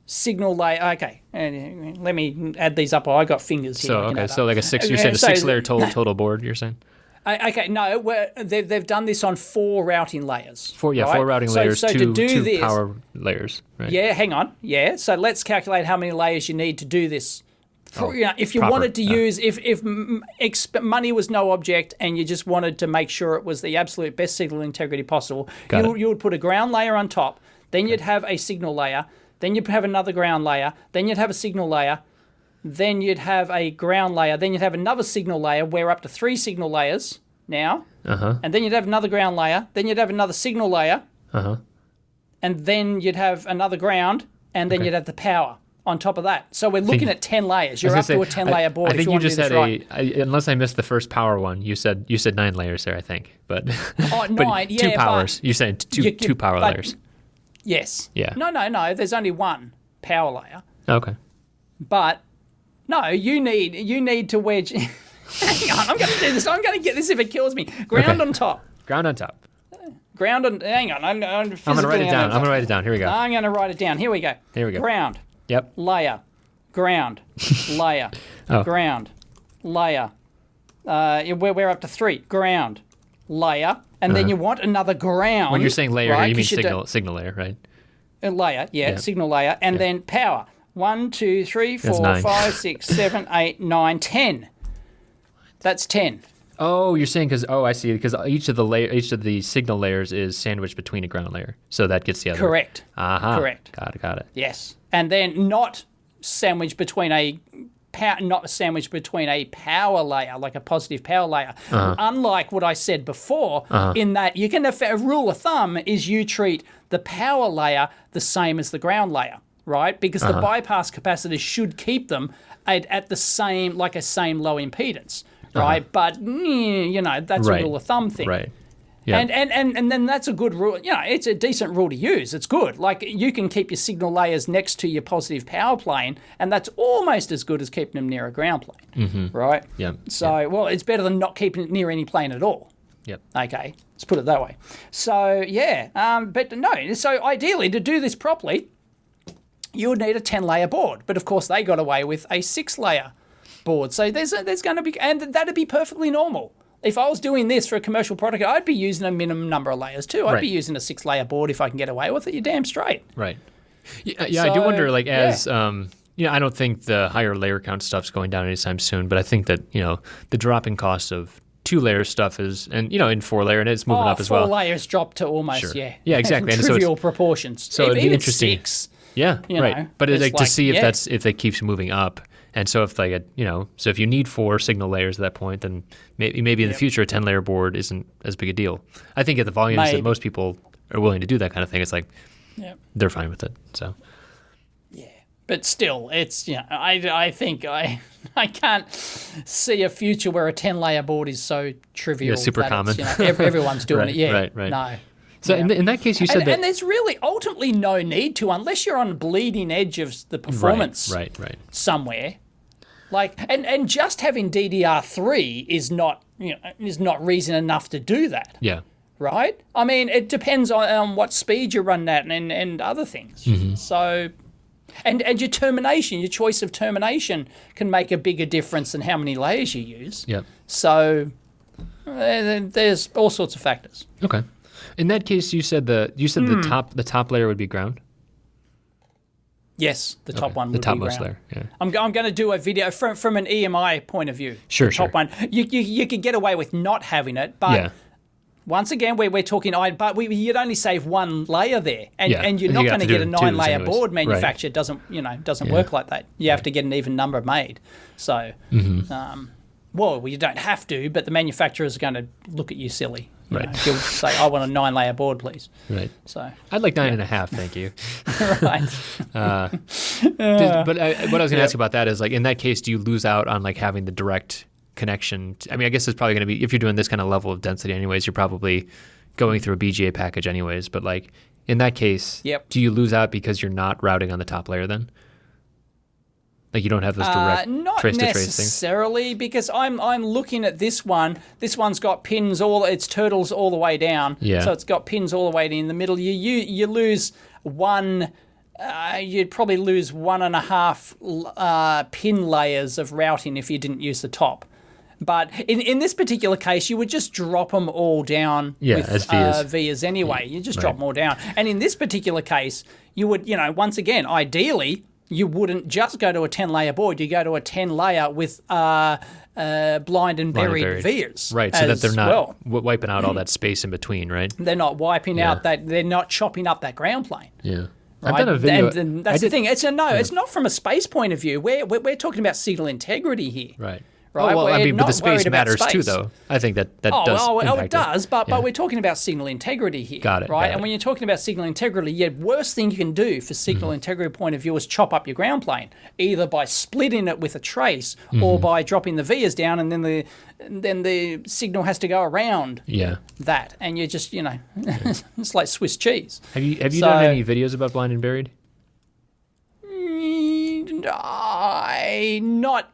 signal layer. Okay, and let me add these up. I got fingers here. So like a 6. You're saying a 6-layer total board. You're saying. Okay, no, they've done this on 4 routing layers. 4 routing layers. So to do this, power layers. Right? Yeah, hang on. Yeah, so let's calculate how many layers you need to do this. If you wanted to use, if money was no object and you just wanted to make sure it was the absolute best signal integrity possible, you would put a ground layer on top. Then you'd have a signal layer. Then you'd have another ground layer. Then you'd have a signal layer. Then you'd have a ground layer. Then you'd have another signal layer. We're up to 3 signal layers now. And then you'd have another ground layer. Then you'd have another signal layer. and then you'd have another ground, and then you'd have the power on top of that. So we're looking at 10 layers. You're up to a 10-layer board. I think you just said unless I missed the first power one, you said 9 layers there, I think. But, 9, but two powers. You're saying two power layers. Yes. Yeah. No. There's only one power layer. Okay. But no, you need to wedge. Hang on, I'm going to do this. I'm going to get this if it kills me. Ground on top. Ground on top. Ground on. Hang on. I'm going to write it down. I'm going to write it down. Here we go. I'm going to write it down. Here we go. Ground. Yep. Layer. Ground. Layer. Ground. Layer. We're up to 3. Ground. Layer. And then you want another ground. When you're saying layer, right? you mean signal layer, right? A layer, signal layer. And then power. 1, 2, 3, 4, 5, 6, 7, 8, 9, 10. That's 10. Oh, you're saying I see. Because each of the signal layers is sandwiched between a ground layer, so that gets the other. Correct. Correct. Got it. Yes, and then not sandwiched between a power layer, like a positive power layer. Unlike what I said before, in that you can a rule of thumb is you treat the power layer the same as the ground layer, right? Because the bypass capacitors should keep them at the same low impedance. Right, but that's a rule of thumb thing. Right. Yeah. And then that's a good rule. It's a decent rule to use. It's good. Like you can keep your signal layers next to your positive power plane, and that's almost as good as keeping them near a ground plane. Right. Yeah. So well, it's better than not keeping it near any plane at all. Yep. Okay, let's put it that way. So but no. So ideally, to do this properly, you would need a 10-layer board. But of course, they got away with a 6-layer board. So there's going to be, and that'd be perfectly normal. If I was doing this for a commercial product, I'd be using a minimum number of layers too. I'd be using a 6-layer board if I can get away with it. You're damn straight. Right. Yeah, I do wonder, I don't think the higher layer count stuff's going down anytime soon, but I think that, the dropping cost of 2-layer stuff is, and, in 4-layer, and it's moving up as well. 4 layers dropped to almost, Yeah, exactly. trivial proportions. So it'd be interesting. 6. Yeah, right. But it's to see if it keeps moving up. And so if so if you need 4 signal layers at that point, then maybe in the future a 10-layer board isn't as big a deal. I think at the volumes that most people are willing to do that kind of thing, it's like they're fine with it. So but still, it's I think I can't see a future where a 10-layer board is so trivial. Yeah, super common. Everyone's doing it. Yeah, right. No. So in that case, you said that... And there's really ultimately no need to, unless you're on the bleeding edge of the performance right. somewhere. Like, and just having DDR3 is not reason enough to do that. Yeah. Right? I mean, it depends on what speed you're running at and other things. So... And your termination, your choice of termination can make a bigger difference than how many layers you use. Yep. So there's all sorts of factors. Okay. In that case, you said the top layer would be ground? Yes, the top one would be topmost ground. layer. Yeah. I'm going to do a video from an EMI point of view. Sure. Top one. You could get away with not having it, but once again, we're talking. You'd only save 1 layer there, and you're not going to get a 9-layer board manufactured. Right. Doesn't work like that. You have to get an even number made. So, well, you don't have to, but the manufacturers are going to look at you silly. Right. He'll say, "I want a 9-layer board, please." Right. So I'd like 9.5, thank you. Right. What I was going to ask about that is, like, in that case, do you lose out on like having the direct connection? I mean, I guess it's probably going to be, if you're doing this kind of level of density anyways, you're probably going through a BGA package anyways. But like in that case, do you lose out because you're not routing on the top layer then? Like you don't have this direct trace-to-trace thing? Not necessarily, because I'm looking at this one. This one's got pins it's turtles all the way down. Yeah. So it's got pins all the way in the middle. You lose one. You'd probably lose 1.5 pin layers of routing if you didn't use the top. But in this particular case, you would just drop them all down with as vias. Vias anyway. You just drop them all down. And in this particular case, you would, once again, ideally, you wouldn't just go to a 10-layer board. You go to a 10-layer with blind and buried vias. Right, so that they're not wiping out all that space in between, right? They're not wiping out that. They're not chopping up that ground plane. Yeah. Right? I've done a video. And that's the thing. It's not from a space point of view. We're talking about signal integrity here. Right. right? Oh, well, I We're mean, but not the space worried about matters too, space. though. I think that does it impact does, but Yeah. we're talking about signal integrity here. Got it, right? got it. And when you're talking about signal integrity, the worst thing you can do for signal integrity point of view is chop up your ground plane, either by splitting it with a trace or by dropping the vias down, and then the signal has to go around that, and you're just it's like Swiss cheese. Have you done any videos about Blind and Buried? Not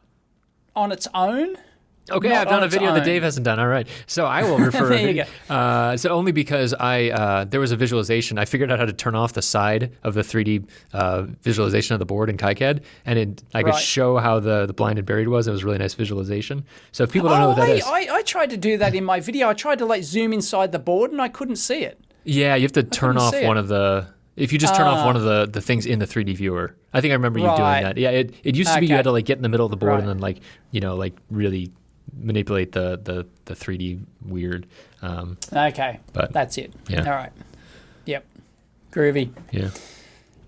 on its own. Okay, I've done a video that Dave hasn't done. All right, so I will refer. There you go. So only because there was a visualization. I figured out how to turn off the side of the 3D visualization of the board in KiCad, and I could show how the Blind and Buried was. It was a really nice visualization. So if people don't know what that is, I tried to do that in my video. I tried to zoom inside the board, and I couldn't see it. Yeah, you have to turn off one of the. If you just turn off one of the things in the 3D viewer, I think I remember you doing that. Yeah, it used to be you had to get in the middle of the board and then really manipulate the 3D weird. Okay, but that's it. Yeah. All right. Yep. Groovy. Yeah.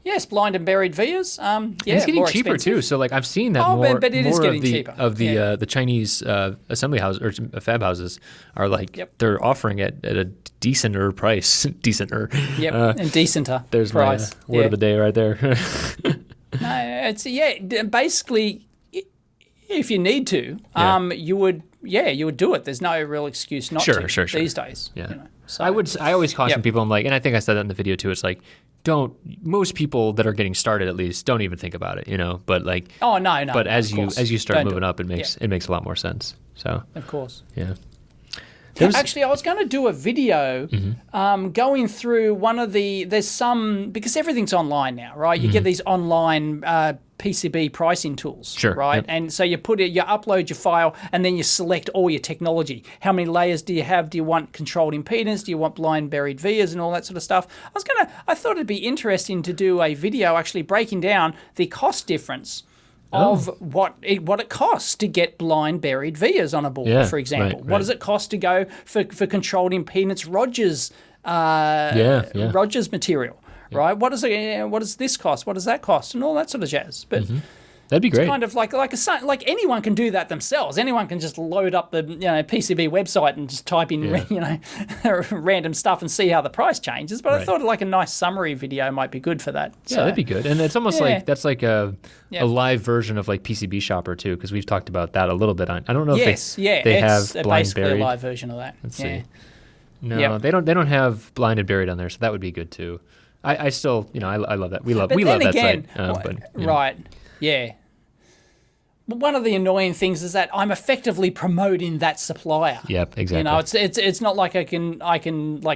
Yes, Blind and Buried vias. And it's getting cheaper too. So I've seen that more. But it is getting cheaper. Of the Chinese assembly houses or fab houses are they're offering it at a decenter price. Decenter. Yep. And decenter. There's price. my word of the day right there. No, it's basically if you need to, you would do it. There's no real excuse not to these days. Yeah. So I always caution people. I'm like, and I think I said that in the video too. It's like, most people that are getting started at least don't even think about it, But no. But as you start moving up, it makes a lot more sense. So of course, yeah. Actually, I was going to do a video going through there's some, because everything's online now, right? You get these online PCB pricing tools, right? Yep. And so you upload your file, and then you select all your technology. How many layers do you have? Do you want controlled impedance? Do you want blind buried vias and all that sort of stuff? I thought it'd be interesting to do a video actually breaking down the cost difference of what it costs to get blind buried vias on a board, for example. What does it cost to go for controlled impedance Rogers Rogers material, right? What does this cost? What does that cost? And all that sort of jazz. But that'd be great. It's kind of like anyone can do that themselves. Anyone can just load up the PCB website and just type in random stuff and see how the price changes. But I thought a nice summary video might be good for that. So, that'd be good. And it's almost like that's like a live version of PCB Shopper too, because we've talked about that a little bit. I don't know if they have blind basically buried. A live version of that. Let's see. No, they don't have blind and buried on there, so that would be good too. I still I love that. We love that site. Right. Yeah. One of the annoying things is that I'm effectively promoting that supplier. Yep, exactly. It's not like I can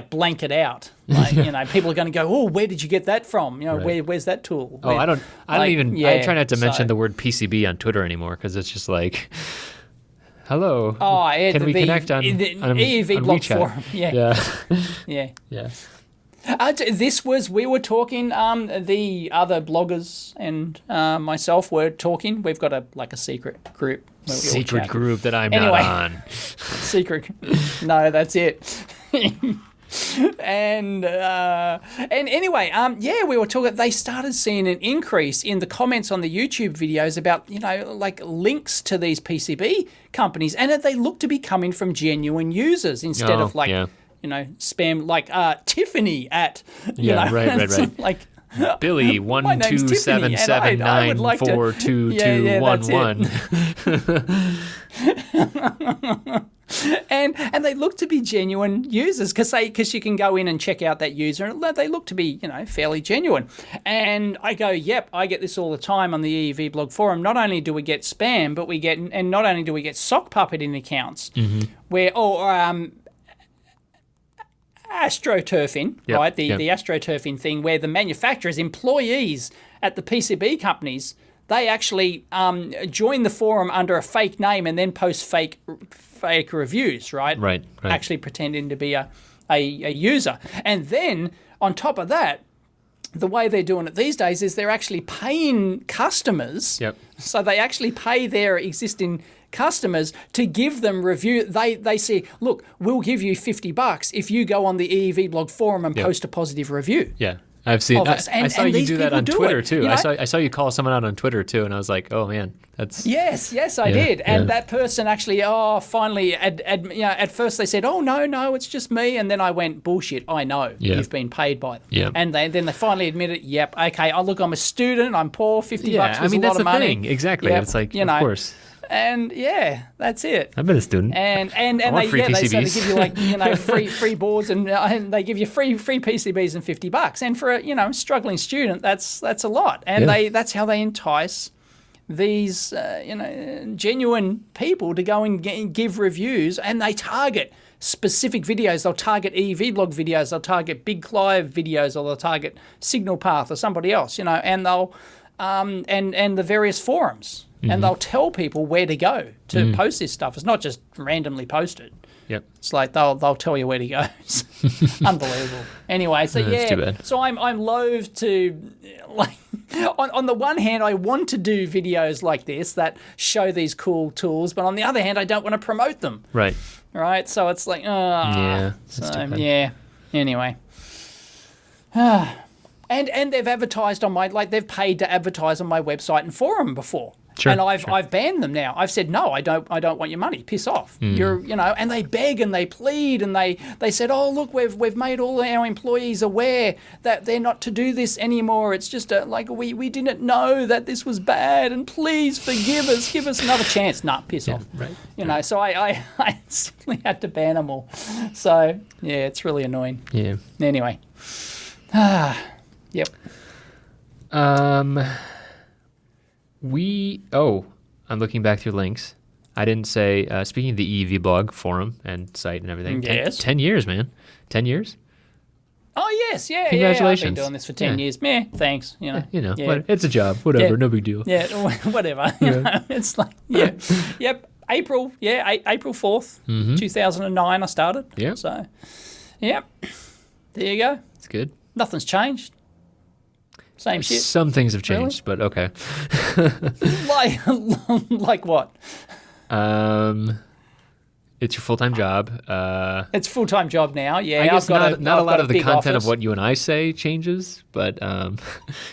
blank it out. People are going to go, oh, where did you get that from? Where's that tool? I don't even. I try not to mention the word PCB on Twitter anymore because it's just like, hello. Can we connect on EEV blog forum? Yeah. We were talking, the other bloggers and myself were talking. We've got a secret group. Secret group that I'm not on. Secret. No, that's it. And anyway, we were talking. They started seeing an increase in the comments on the YouTube videos about links to these PCB companies, and that they look to be coming from genuine users instead of spam Tiffany at right. Billy 12779422211. And they look to be genuine users because you can go in and check out that user and they look to be fairly genuine. And I go, yep, I get this all the time on the EEV blog forum. Not only do we get spam, but not only do we get sock puppeting accounts where astroturfing, right? The astroturfing thing where the manufacturers, employees at the PCB companies, they actually join the forum under a fake name and then post fake reviews, right? Right. Actually pretending to be a user. And then on top of that, the way they're doing it these days is they're actually paying customers. Yep. So they actually pay their existing customers to give them review. They say, look, we'll give you $50 if you go on the EEV blog forum and post a positive review. Yeah. I've seen. of us. I saw and you these do that people on do Twitter it, too. you know? I saw you call someone out on Twitter too, and I was like, oh man, that's Yes, I did. And that person actually, finally, at first they said, oh, no, it's just me. And then I went, bullshit, I know. You've been paid by them. Yeah. And then they finally admitted, yep, okay, look, I'm a student, I'm poor, $50 was a lot of money. that's the thing. Exactly. Yep, It's like, you of know. course. And that's it. I've been a student. And want free they PCBs. give you like free boards and they give you free PCBs and $50. And for a struggling student, that's a lot. And that's how they entice these genuine people to go and give reviews, and they target specific videos. They'll target vlog videos, they'll target Big Clive videos, or they'll target Signal Path or somebody else, and they'll and the various forums. And they'll tell people where to go to post this stuff. It's not just randomly posted. Yep. It's like they'll tell you where to go. It's unbelievable. Anyway, so That's too bad. so I'm loath to like on the one hand I want to do videos like this that show these cool tools, but on the other hand I don't want to promote them. Right. Right? So it's like that's too bad. Anyway. And they've advertised on they've paid to advertise on my website and forum before. Sure, and I've banned them now. I've said, no, I don't want your money. Piss off. And they beg and they plead and they said, oh, look, we've made all our employees aware that they're not to do this anymore. It's just we didn't know that this was bad, and please forgive us. Give us another chance. Nah, piss off. Right. So I simply had to ban them all. So, yeah, it's really annoying. Yeah. Anyway. Yep. I'm looking back through links. I didn't say, speaking of the EEV blog forum and site and everything. Yes. 10 years, man. 10 years? Oh, yes, yeah. Congratulations. I've been doing this for 10 years. Meh, thanks. It's a job. Whatever, no big deal. Yeah, whatever. It's like, Yep, April 4th, 2009 I started. Yeah. So, yep. There you go. It's good. Nothing's changed. Same shit. Some things have changed, but okay. Like what? It's your full-time job. It's a full-time job now. Yeah, I guess I've not a lot of the content office. of what you and I say changes, but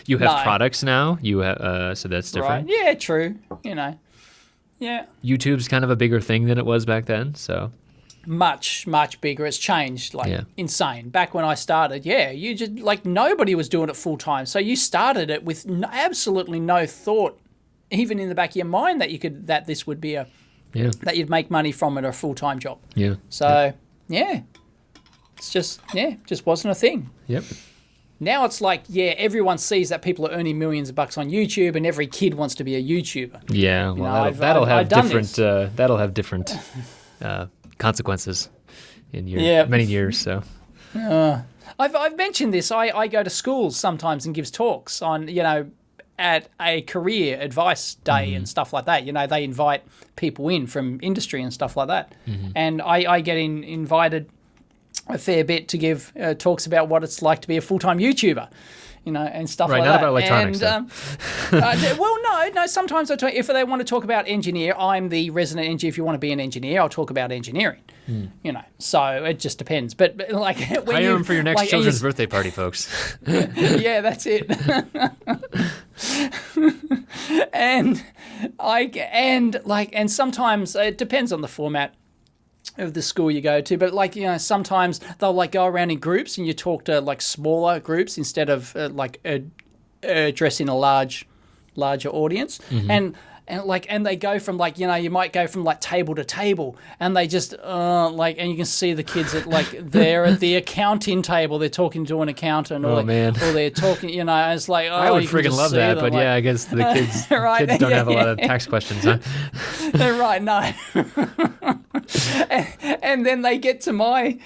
you have products now. You have, so that's different. Right. Yeah, true. Yeah. YouTube's kind of a bigger thing than it was back then, so. Much bigger. It's changed insane. Back when I started, you just nobody was doing it full time. So you started it with absolutely no thought, even in the back of your mind, that this would be that you'd make money from it, a full time job. Yeah. So it's just wasn't a thing. Yep. Now it's like everyone sees that people are earning millions of bucks on YouTube, and every kid wants to be a YouTuber. Yeah. Well, that'll have different consequences in many years. So I've mentioned this. I go to schools sometimes and gives talks on at a career advice day and stuff like that. They invite people in from industry and stuff like that, and I get invited a fair bit to give talks about what it's like to be a full-time YouTuber. And stuff like that. Right, not about electronics. And, no. Sometimes if they want to talk about engineer, I'm the resident engineer. If you want to be an engineer, I'll talk about engineering. So it just depends. But when hire them for your next children's birthday party, folks. Yeah, that's it. and sometimes it depends on the format of the school you go to, but sometimes they'll go around in groups and you talk to smaller groups instead of addressing a larger audience, and they go from you might go from table to table, and they just and you can see the kids at they're at the accounting table, they're talking to an accountant, or they're talking, it's like, I would freaking love that, but I guess the kids right, kids don't have a lot of tax questions, huh? Right, no. And then they get to my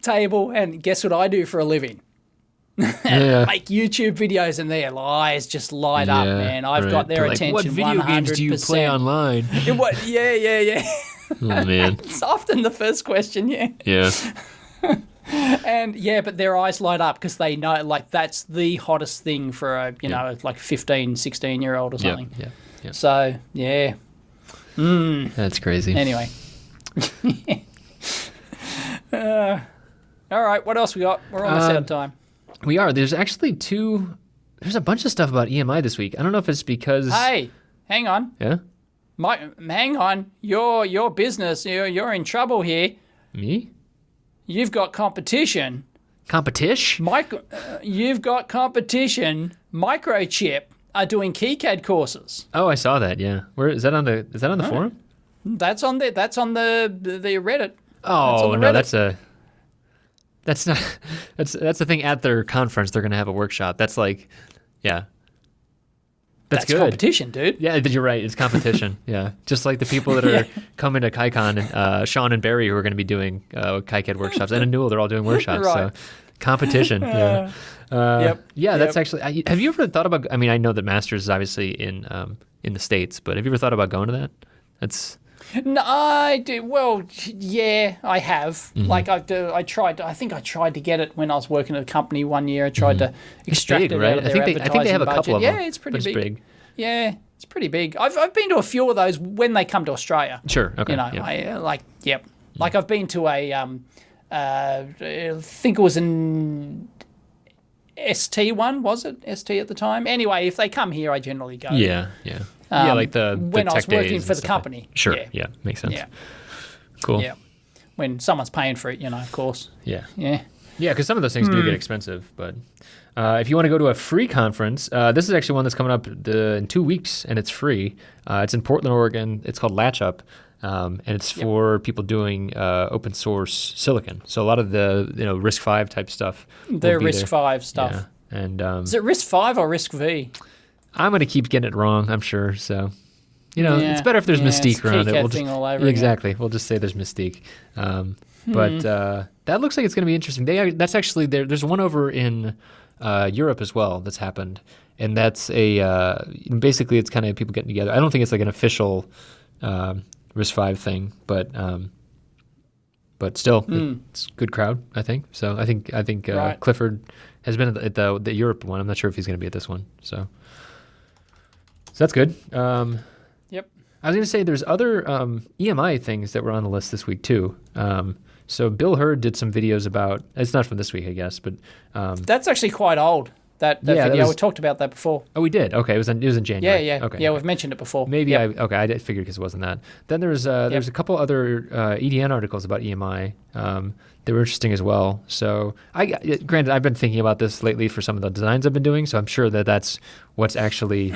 table, and guess what I do for a living? Make YouTube videos, and their eyes just light up, man. I've got their attention. What video 100%. games do you play online? Yeah. Oh, man. It's often the first question, Yeah. And but their eyes light up because they know that's the hottest thing for a 15, 16-year-old or something. Yeah. So That's crazy. Anyway. All right, what else we got? We're almost out of time. We are. There's actually there's a bunch of stuff about EMI this week. I don't know if it's because... Hey, hang on. Yeah? Hang on. Your business, you're in trouble here. Me? You've got competition. Competition? You've got competition. Microchip are doing KiCad courses. Oh, I saw that. Yeah. Where is that on the forum? That's on the Reddit. Oh, no, that's the thing at their conference. They're going to have a workshop. That's like, yeah. That's good. Competition, dude. Yeah, you're right. It's competition. Yeah. Just like the people that are coming to KaiCon, and Sean and Barry, who are going to be doing KiCad workshops, and Anul, they're all doing workshops. Right. So competition. Yeah. Yep. Yeah, that's actually, have you ever thought about, I mean, I know that Masters is obviously in the States, but have you ever thought about going to that? That's... No, I do. Well, yeah, I have. Mm-hmm. Like I tried to get it when I was working at a company one year. I tried to extract it out of their advertising budget. I think they have a couple of them. Yeah, it's pretty big. Yeah, it's pretty big. I've been to a few of those when they come to Australia. Sure. Okay. You know, yeah. Like I've been to a I think it was an ST one, was it? ST at the time. Anyway, if they come here, I generally go. Yeah. Like the when I was working for the company. Like sure. Yeah. Makes sense. Yeah. Cool. Yeah. When someone's paying for it, of course. Yeah. Yeah. Yeah, because some of those things do get expensive. But if you want to go to a free conference, this is actually one that's coming up in 2 weeks, and it's free. It's in Portland, Oregon. It's called Latch Up, and it's for people doing open source silicon. So a lot of the RISC-V type stuff. The RISC-V stuff. Yeah. And is it RISC-V or RISC-V? I'm going to keep getting it wrong, I'm sure. So, it's better if there's mystique around it. Exactly. We'll just say there's mystique. But that looks like it's going to be interesting. That's actually there's one over in Europe as well that's happened, and that's basically it's kind of people getting together. I don't think it's like an official RISC-V thing, but still it's a good crowd, I think. So I think right. Clifford has been at the Europe one. I'm not sure if he's going to be at this one. So that's good. Yep. I was going to say there's other EMI things that were on the list this week too. So Bill Hurd did some videos about. It's not from this week, I guess, but that's actually quite old. That video, we talked about that before. Oh, we did. Okay, it was in January. Yeah. Okay. Yeah, we've mentioned it before. Maybe I figured because it wasn't that. Then there's a couple other EDN articles about EMI. They were interesting as well. So granted, I've been thinking about this lately for some of the designs I've been doing. So I'm sure that's what's actually.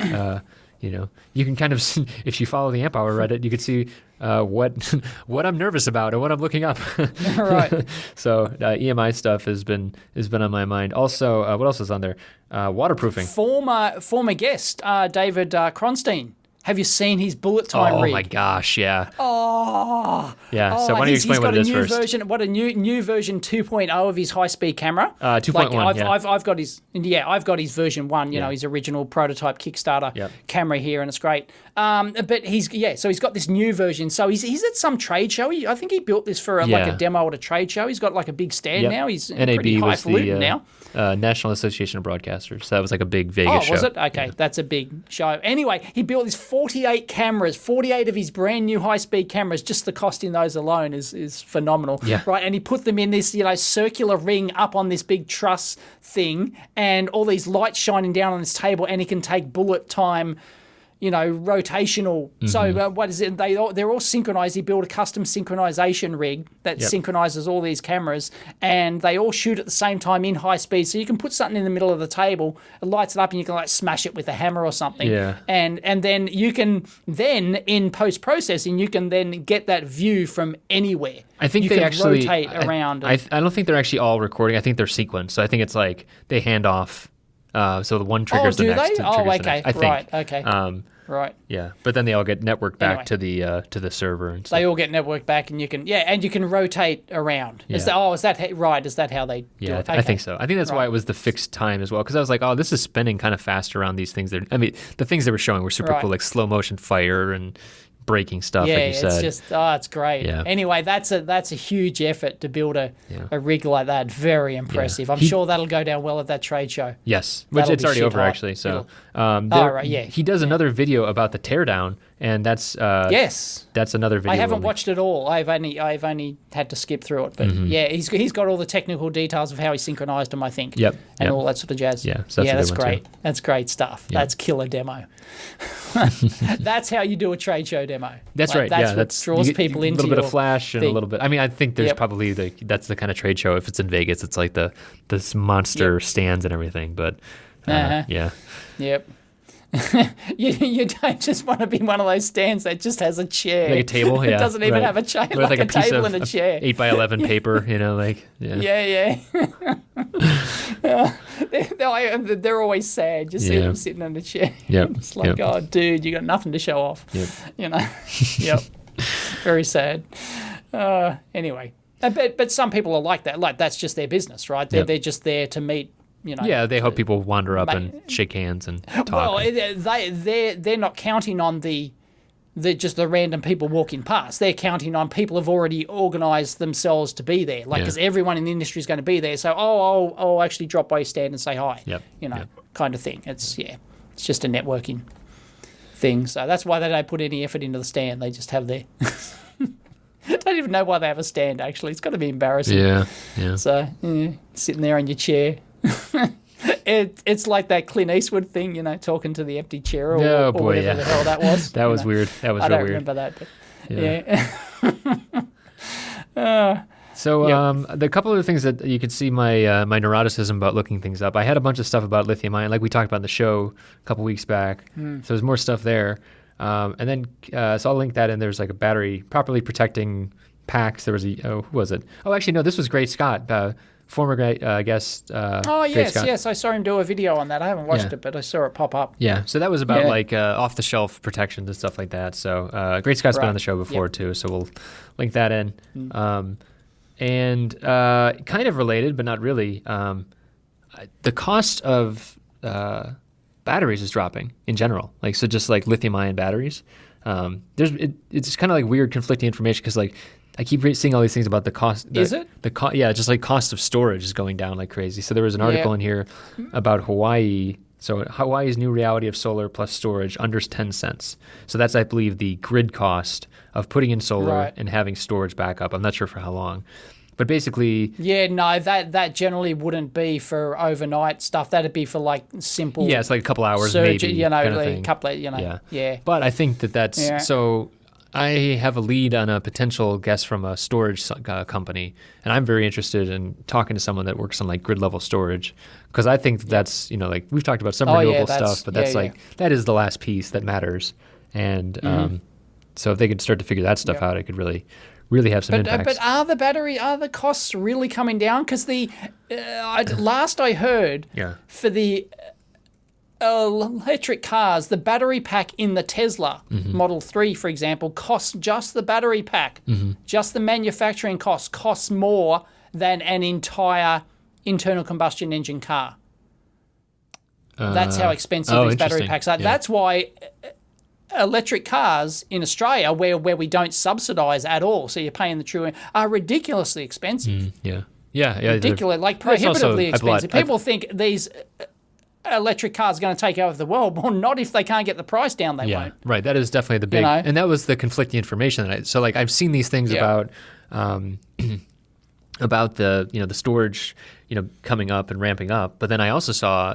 You can kind of see, if you follow the Amp Hour Reddit, you can see what I'm nervous about and what I'm looking up. Right. So EMI stuff has been on my mind. Also, what else is on there? Waterproofing. Former guest David Kronstein. Have you seen his bullet time rig? Oh my gosh, yeah. Oh. Yeah. So why don't you explain what it is first? New version 2.0 of his high-speed camera. 2.1. I've got his version 1. His original prototype Kickstarter camera here, and it's great. But he's got this new version. So he's at some trade show. I think he built this for like a demo at a trade show. He's got like a big stand now. He's pretty highfalutin now. National Association of Broadcasters. So that was like a big Vegas show. Oh, was it? Okay, that's a big show. Anyway, he built these 48 cameras, 48 of his brand new high-speed cameras. Just the cost in those alone is phenomenal. Yeah. Right, and he put them in this circular ring up on this big truss thing, and all these lights shining down on this table, and he can take bullet time. Rotational. Mm-hmm. So what is it? They're all synchronized. He built a custom synchronization rig that synchronizes all these cameras, and they all shoot at the same time in high speed. So you can put something in the middle of the table, it lights it up, and you can smash it with a hammer or something. Yeah. And then you can in post processing you can then get that view from anywhere. I think you they can actually rotate around. I don't think they're actually all recording. I think they're sequenced. So I think it's like they hand off. So the one triggers the next. Do they? Oh, okay. I think. Right. Okay. Right. Yeah, but then they all get networked back to the server and stuff. They all get networked back, and you can rotate around. Yeah. Is that right? Is that how they do it? I think so. I think that's why it was the fixed time as well, because I was like, oh, this is spinning kind of fast around these things. The things they were showing were super cool, like slow motion fire and breaking stuff. Yeah, like you said. It's just it's great. Yeah. Anyway, that's a huge effort to build a rig like that. Very impressive. Yeah. I'm sure that'll go down well at that trade show. Yes, which it's already over actually. So He does another video about the teardown, and that's yes, that's another video. I haven't watched it all. I've only had to skip through it. But yeah, he's got all the technical details of how he synchronized them, I think. Yep. And all that sort of jazz. Yeah, so that's a good one, great. too. That's great stuff. Yep. That's killer demo. That's how you do a trade show demo. That's right. That's yeah, what that's draws people into a little bit your of flash and a thing. little bit. I mean, I think there's Yep. probably that's the kind of trade show. If it's in Vegas, it's like this monster stands and everything. But yeah, Yep. you don't just want to be one of those stands that just has a chair. like a table. Yeah, It doesn't even right. have a chair, With like a piece table of and a chair. 8x11 paper. Like Yeah. They're always sad. Just see them sitting in a chair. Yep. It's like, oh, dude, you got nothing to show off. Yep. Yep. Very sad. Anyway, but some people are like that. Like that's just their business, right? They're just there to meet. Yeah, they hope people wander up and shake hands and talk. Well, they're not counting on the random people walking past. They're counting on people have already organised themselves to be there. Like, because everyone in the industry is going to be there. So, I'll actually drop by your stand and say hi. Yep. Kind of thing. It's just a networking thing. So that's why they don't put any effort into the stand. They just have their. Don't even know why they have a stand. Actually, it's got to be embarrassing. Yeah. So sitting there on your chair. It's like that Clint Eastwood thing, talking to the empty chair or whatever the hell that was. That was weird. That was I real don't weird. remember that, but So the couple of things that you could see my my neuroticism about looking things up. I had a bunch of stuff about lithium ion, like we talked about in the show a couple weeks back. So there's more stuff there. And then so I'll link that in. There's like a battery properly protecting packs. There was who was it? Oh, actually no, this was Gray Scott. Former guest. Yes, I saw him do a video on that. I haven't watched it, but I saw it pop up. Yeah, so that was about like off-the-shelf protections and stuff like that. So Great Scott's been on the show before too, so we'll link that in. And kind of related, but not really, the cost of batteries is dropping in general. Like so, just like lithium-ion batteries. It's kind of like weird conflicting information because like. I keep seeing all these things about the cost. Is it? Just like cost of storage is going down like crazy. So there was an article in here about Hawaii. So Hawaii's new reality of solar plus storage under 10 cents. So that's, I believe, the grid cost of putting in solar and having storage backup. I'm not sure for how long. But basically... Yeah, no, that generally wouldn't be for overnight stuff. That'd be for like simple... Yeah, it's like a couple hours surgery, maybe. kind of thing. A couple of, yeah. But I think that's... Yeah. So... I have a lead on a potential guest from a storage company, and I'm very interested in talking to someone that works on like grid level storage because I think that's like we've talked about some renewable stuff, but that's that is the last piece that matters. And so if they could start to figure that stuff out, it could really have some impacts. But are the costs really coming down? Because the last I heard for the electric cars, the battery pack in the Tesla Model 3, for example, costs just the battery pack, just the manufacturing costs more than an entire internal combustion engine car. That's how expensive these battery packs are. Yeah. That's why electric cars in Australia, where we don't subsidise at all, so you're paying the true, are ridiculously expensive. Yeah, ridiculous, like prohibitively expensive. People think these electric cars are going to take over the world. Well, not if they can't get the price down. They won't. Right. That is definitely the big, and that was the conflicting information that I've seen these things about the the storage coming up and ramping up, but then I also saw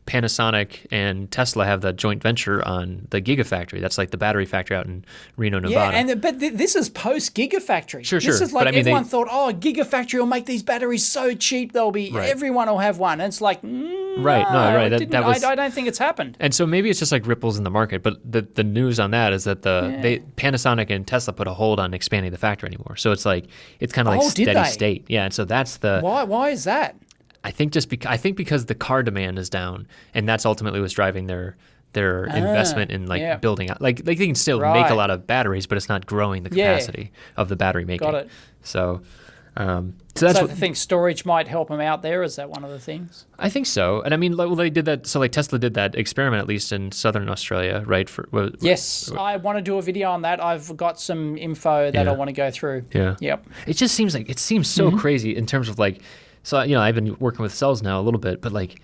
Panasonic and Tesla have the joint venture on the Gigafactory. That's like the battery factory out in Reno, Nevada. But this is post Gigafactory. Sure. This is like everyone thought, Gigafactory will make these batteries so cheap they'll be everyone will have one. And it's like right. I don't think it's happened. And so maybe it's just like ripples in the market. But the news on that is that Panasonic and Tesla put a hold on expanding the factory anymore. So it's like it's kind of like steady state. Yeah. And so that's the why is that? I think because the car demand is down, and that's ultimately what's driving their investment in building out. Like they can still make a lot of batteries, but it's not growing the capacity of the battery making. Got it. So that's I think storage might help them out there. Is that one of the things? I think so. And I mean, they did that. So like Tesla did that experiment, at least in southern Australia, right? Yes, I want to do a video on that. I've got some info that I want to go through. Yeah. Yep. It just seems so crazy in terms of like. So I've been working with cells now a little bit, but like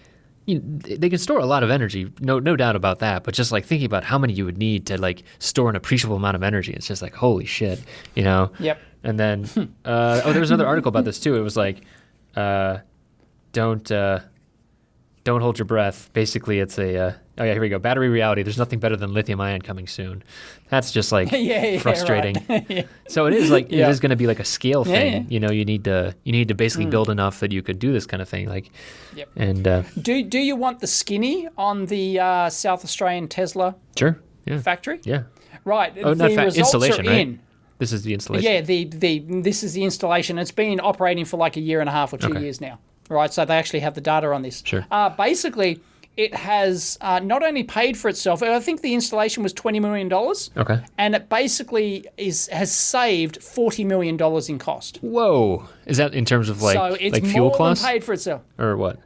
they can store a lot of energy, no doubt about that. But just like thinking about how many you would need to like store an appreciable amount of energy, it's just like holy shit, you know. Yep. And then there was another article about this too. It was like don't hold your breath. Basically, it's a here we go. Battery reality. There's nothing better than lithium ion coming soon. That's just like frustrating. Right. Yeah. So it is like it is going to be like a scale thing. Yeah. You know, you need to basically build enough that you could do this kind of thing. Like, yep. And do you want the skinny on the South Australian Tesla sure, yeah, factory? Yeah. Right. Oh, the not installation, are right? in. This is the installation. Yeah, this is the installation. It's been operating for like a year and a half or 2 years now. Right, so they actually have the data on this. Sure. Basically, it has not only paid for itself. I think the installation was $20 million. Okay. And it basically has saved $40 million in cost. Whoa! Is that in terms of like so it's like fuel more costs than paid for itself. or what?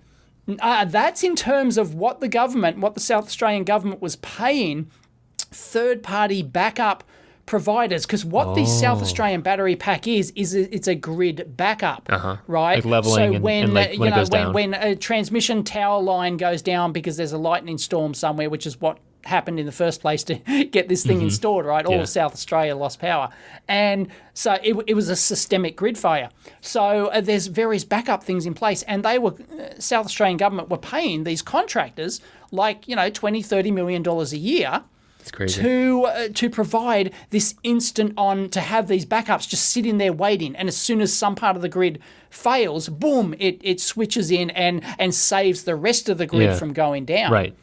That's in terms of what the South Australian government was paying third-party backup providers, because what the South Australian battery pack is it's a grid backup, right? Like leveling so when and like when it goes down. when a transmission tower line goes down because there's a lightning storm somewhere, which is what happened in the first place to get this thing installed, right? All of South Australia lost power, and so it was a systemic grid failure. So there's various backup things in place, and they were South Australian government were paying these contractors like $20-30 million a year. It's crazy. To provide this instant on, to have these backups just sit in there waiting, and as soon as some part of the grid fails, boom, it switches in and saves the rest of the grid from going down. Right.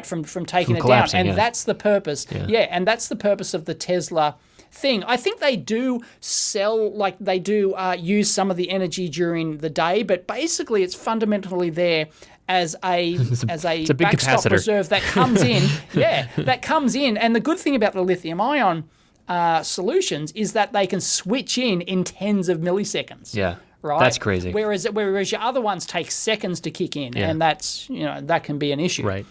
From taking it down. And yeah. that's the purpose. Yeah, and that's the purpose of the Tesla thing. I think they do sell, like they do use some of the energy during the day, but basically it's fundamentally there as a backstop capacitor. reserve that comes in. That comes in. And the good thing about the lithium ion solutions is that they can switch in tens of milliseconds. Yeah. Right. That's crazy. Whereas your other ones take seconds to kick in, and that's that can be an issue. Right.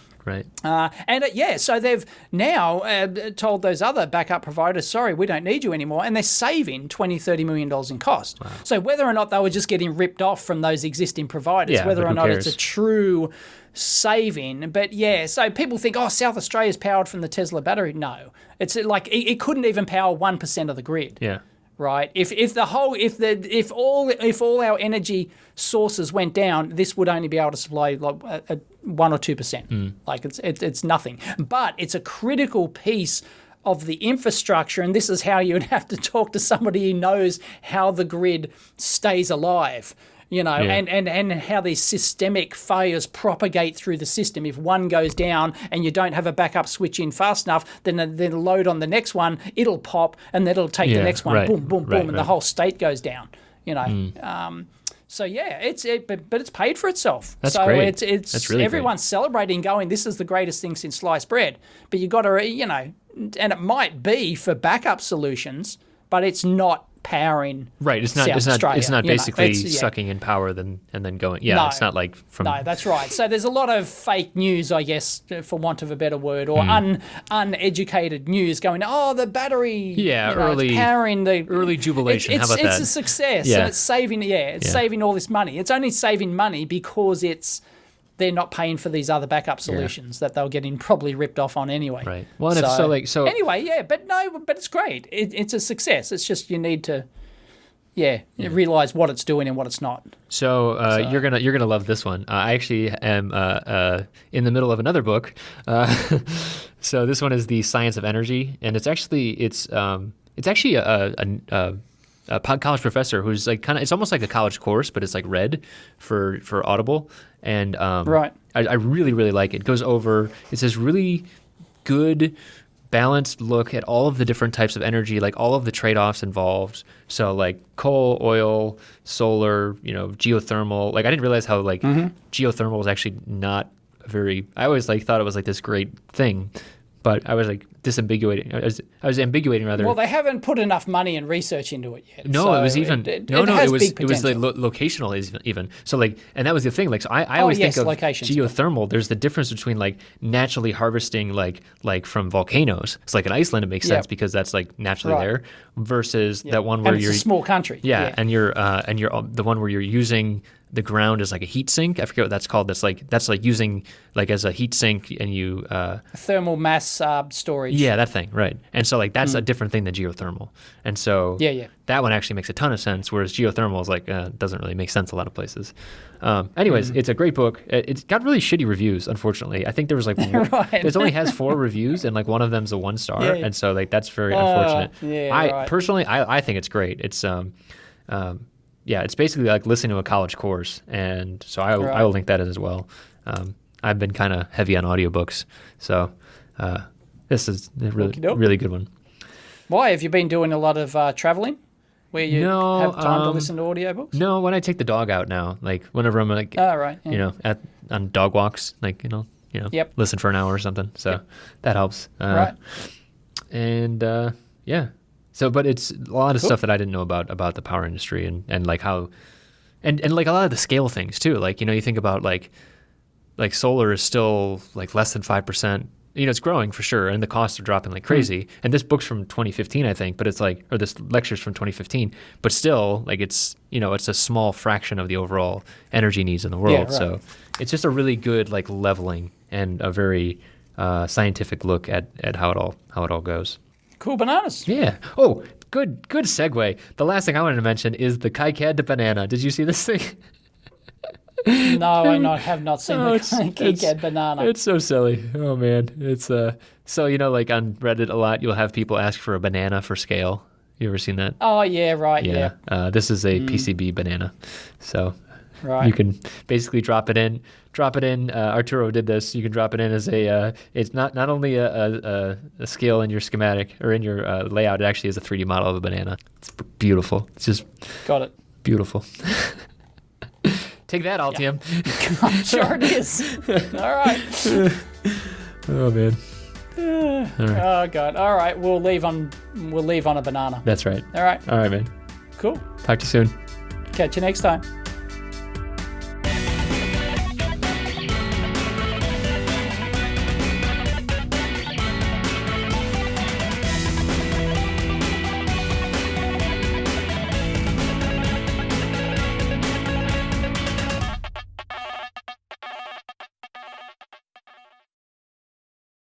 So they've now told those other backup providers, sorry, we don't need you anymore, and they're saving $20-30 million in cost. Wow. So whether or not they were just getting ripped off from those existing providers, whether or not cares? it's a true saving, but so people think, South Australia's powered from the Tesla battery. No, it's like it couldn't even power 1% of the grid. Yeah. Right. If all our energy sources went down, this would only be able to supply like 1 or 2%. Like it's nothing. But it's a critical piece of the infrastructure, and this is how you would have to talk to somebody who knows how the grid stays alive. And how these systemic failures propagate through the system. If one goes down and you don't have a backup switch in fast enough, then the load on the next one, it'll pop, and then it'll take the next one, boom, boom, boom, and the whole state goes down. So but it's paid for itself. That's so great. It's That's really everyone's celebrating, going, this is the greatest thing since sliced bread. But you got to, and it might be for backup solutions, but it's not powering. Right. It's not. South Australia, It's not basically it's sucking in power and then going. Yeah. It's not like from. No, that's right. So there's a lot of fake news, I guess, for want of a better word, or uneducated news going, the battery. Yeah. It's powering the early jubilation. How about that? It's a success. Yeah. And it's saving. It's saving all this money. It's only saving money because they're not paying for these other backup solutions that they're getting probably ripped off on anyway. Right. Well, so anyway, but it's great. It's a success. It's just you need to, realize what it's doing and what it's not. So you're gonna love this one. I actually am in the middle of another book. So this one is The Science of Energy, and it's actually a college professor who's like it's almost like a college course, but it's like read for Audible, and right. I really, really like it. It goes over, it's this really good balanced look at all of the different types of energy, like all of the trade-offs involved. So like coal, oil, solar, geothermal. Like I didn't realize how geothermal was actually not I always thought it was like this great thing. But I was like disambiguating. I was ambiguating rather. Well, they haven't put enough money and research into it yet. No, so it was even it was like locational even. So like, and that was the thing. Like, so I always think of geothermal. There's the difference between like naturally harvesting like from volcanoes. It's like in Iceland, it makes sense because that's like naturally there, versus that one where you're a small country. Yeah, and you're the one where you're using the ground is like a heat sink. I forget what that's called. That's like using like as a heat sink, and you thermal mass storage. Yeah, that thing, right. And so like that's a different thing than geothermal. And so that one actually makes a ton of sense, whereas geothermal is like doesn't really make sense a lot of places. Anyways, it's a great book. It's got really shitty reviews, unfortunately. I think there was like it only has 4 reviews, and like one of them's a 1-star, and so like that's very unfortunate. Personally, I think it's great. It's it's basically like listening to a college course, and so I will link that as well. I've been kind of heavy on audiobooks, so this is a really good one. Why? Have you been doing a lot of traveling where you have time to listen to audiobooks? No, when I take the dog out now, like whenever I'm like, on dog walks, like, listen for an hour or something. So that helps. And So, but it's a lot of stuff that I didn't know about the power industry and like how, and like a lot of the scale things too. Like, you think about like solar is still like less than 5%. It's growing for sure, and the costs are dropping like crazy. And this book's from 2015, I think, but it's like, or this lecture's from 2015, but still, like it's a small fraction of the overall energy needs in the world. So it's just a really good like leveling and a very scientific look at how it all goes. Cool bananas. Yeah. Oh, good segue. The last thing I wanted to mention is the KiCad banana. Did you see this thing? No, I have not seen the KiCad banana. It's so silly. Oh man, it's so like on Reddit a lot, you'll have people ask for a banana for scale. You ever seen that? Oh yeah, right. Yeah. This is a PCB banana, so you can basically drop it in. Arturo did this. You can drop it in as a. It's not only a scale in your schematic or in your layout. It actually is a 3D model of a banana. It's beautiful. It's just got it. Beautiful. Take that, Altium. Yeah. Sure it is. All right. Oh man. All right. Oh god. All right. We'll leave on a banana. That's right. All right. All right, man. Cool. Talk to you soon. Catch you next time.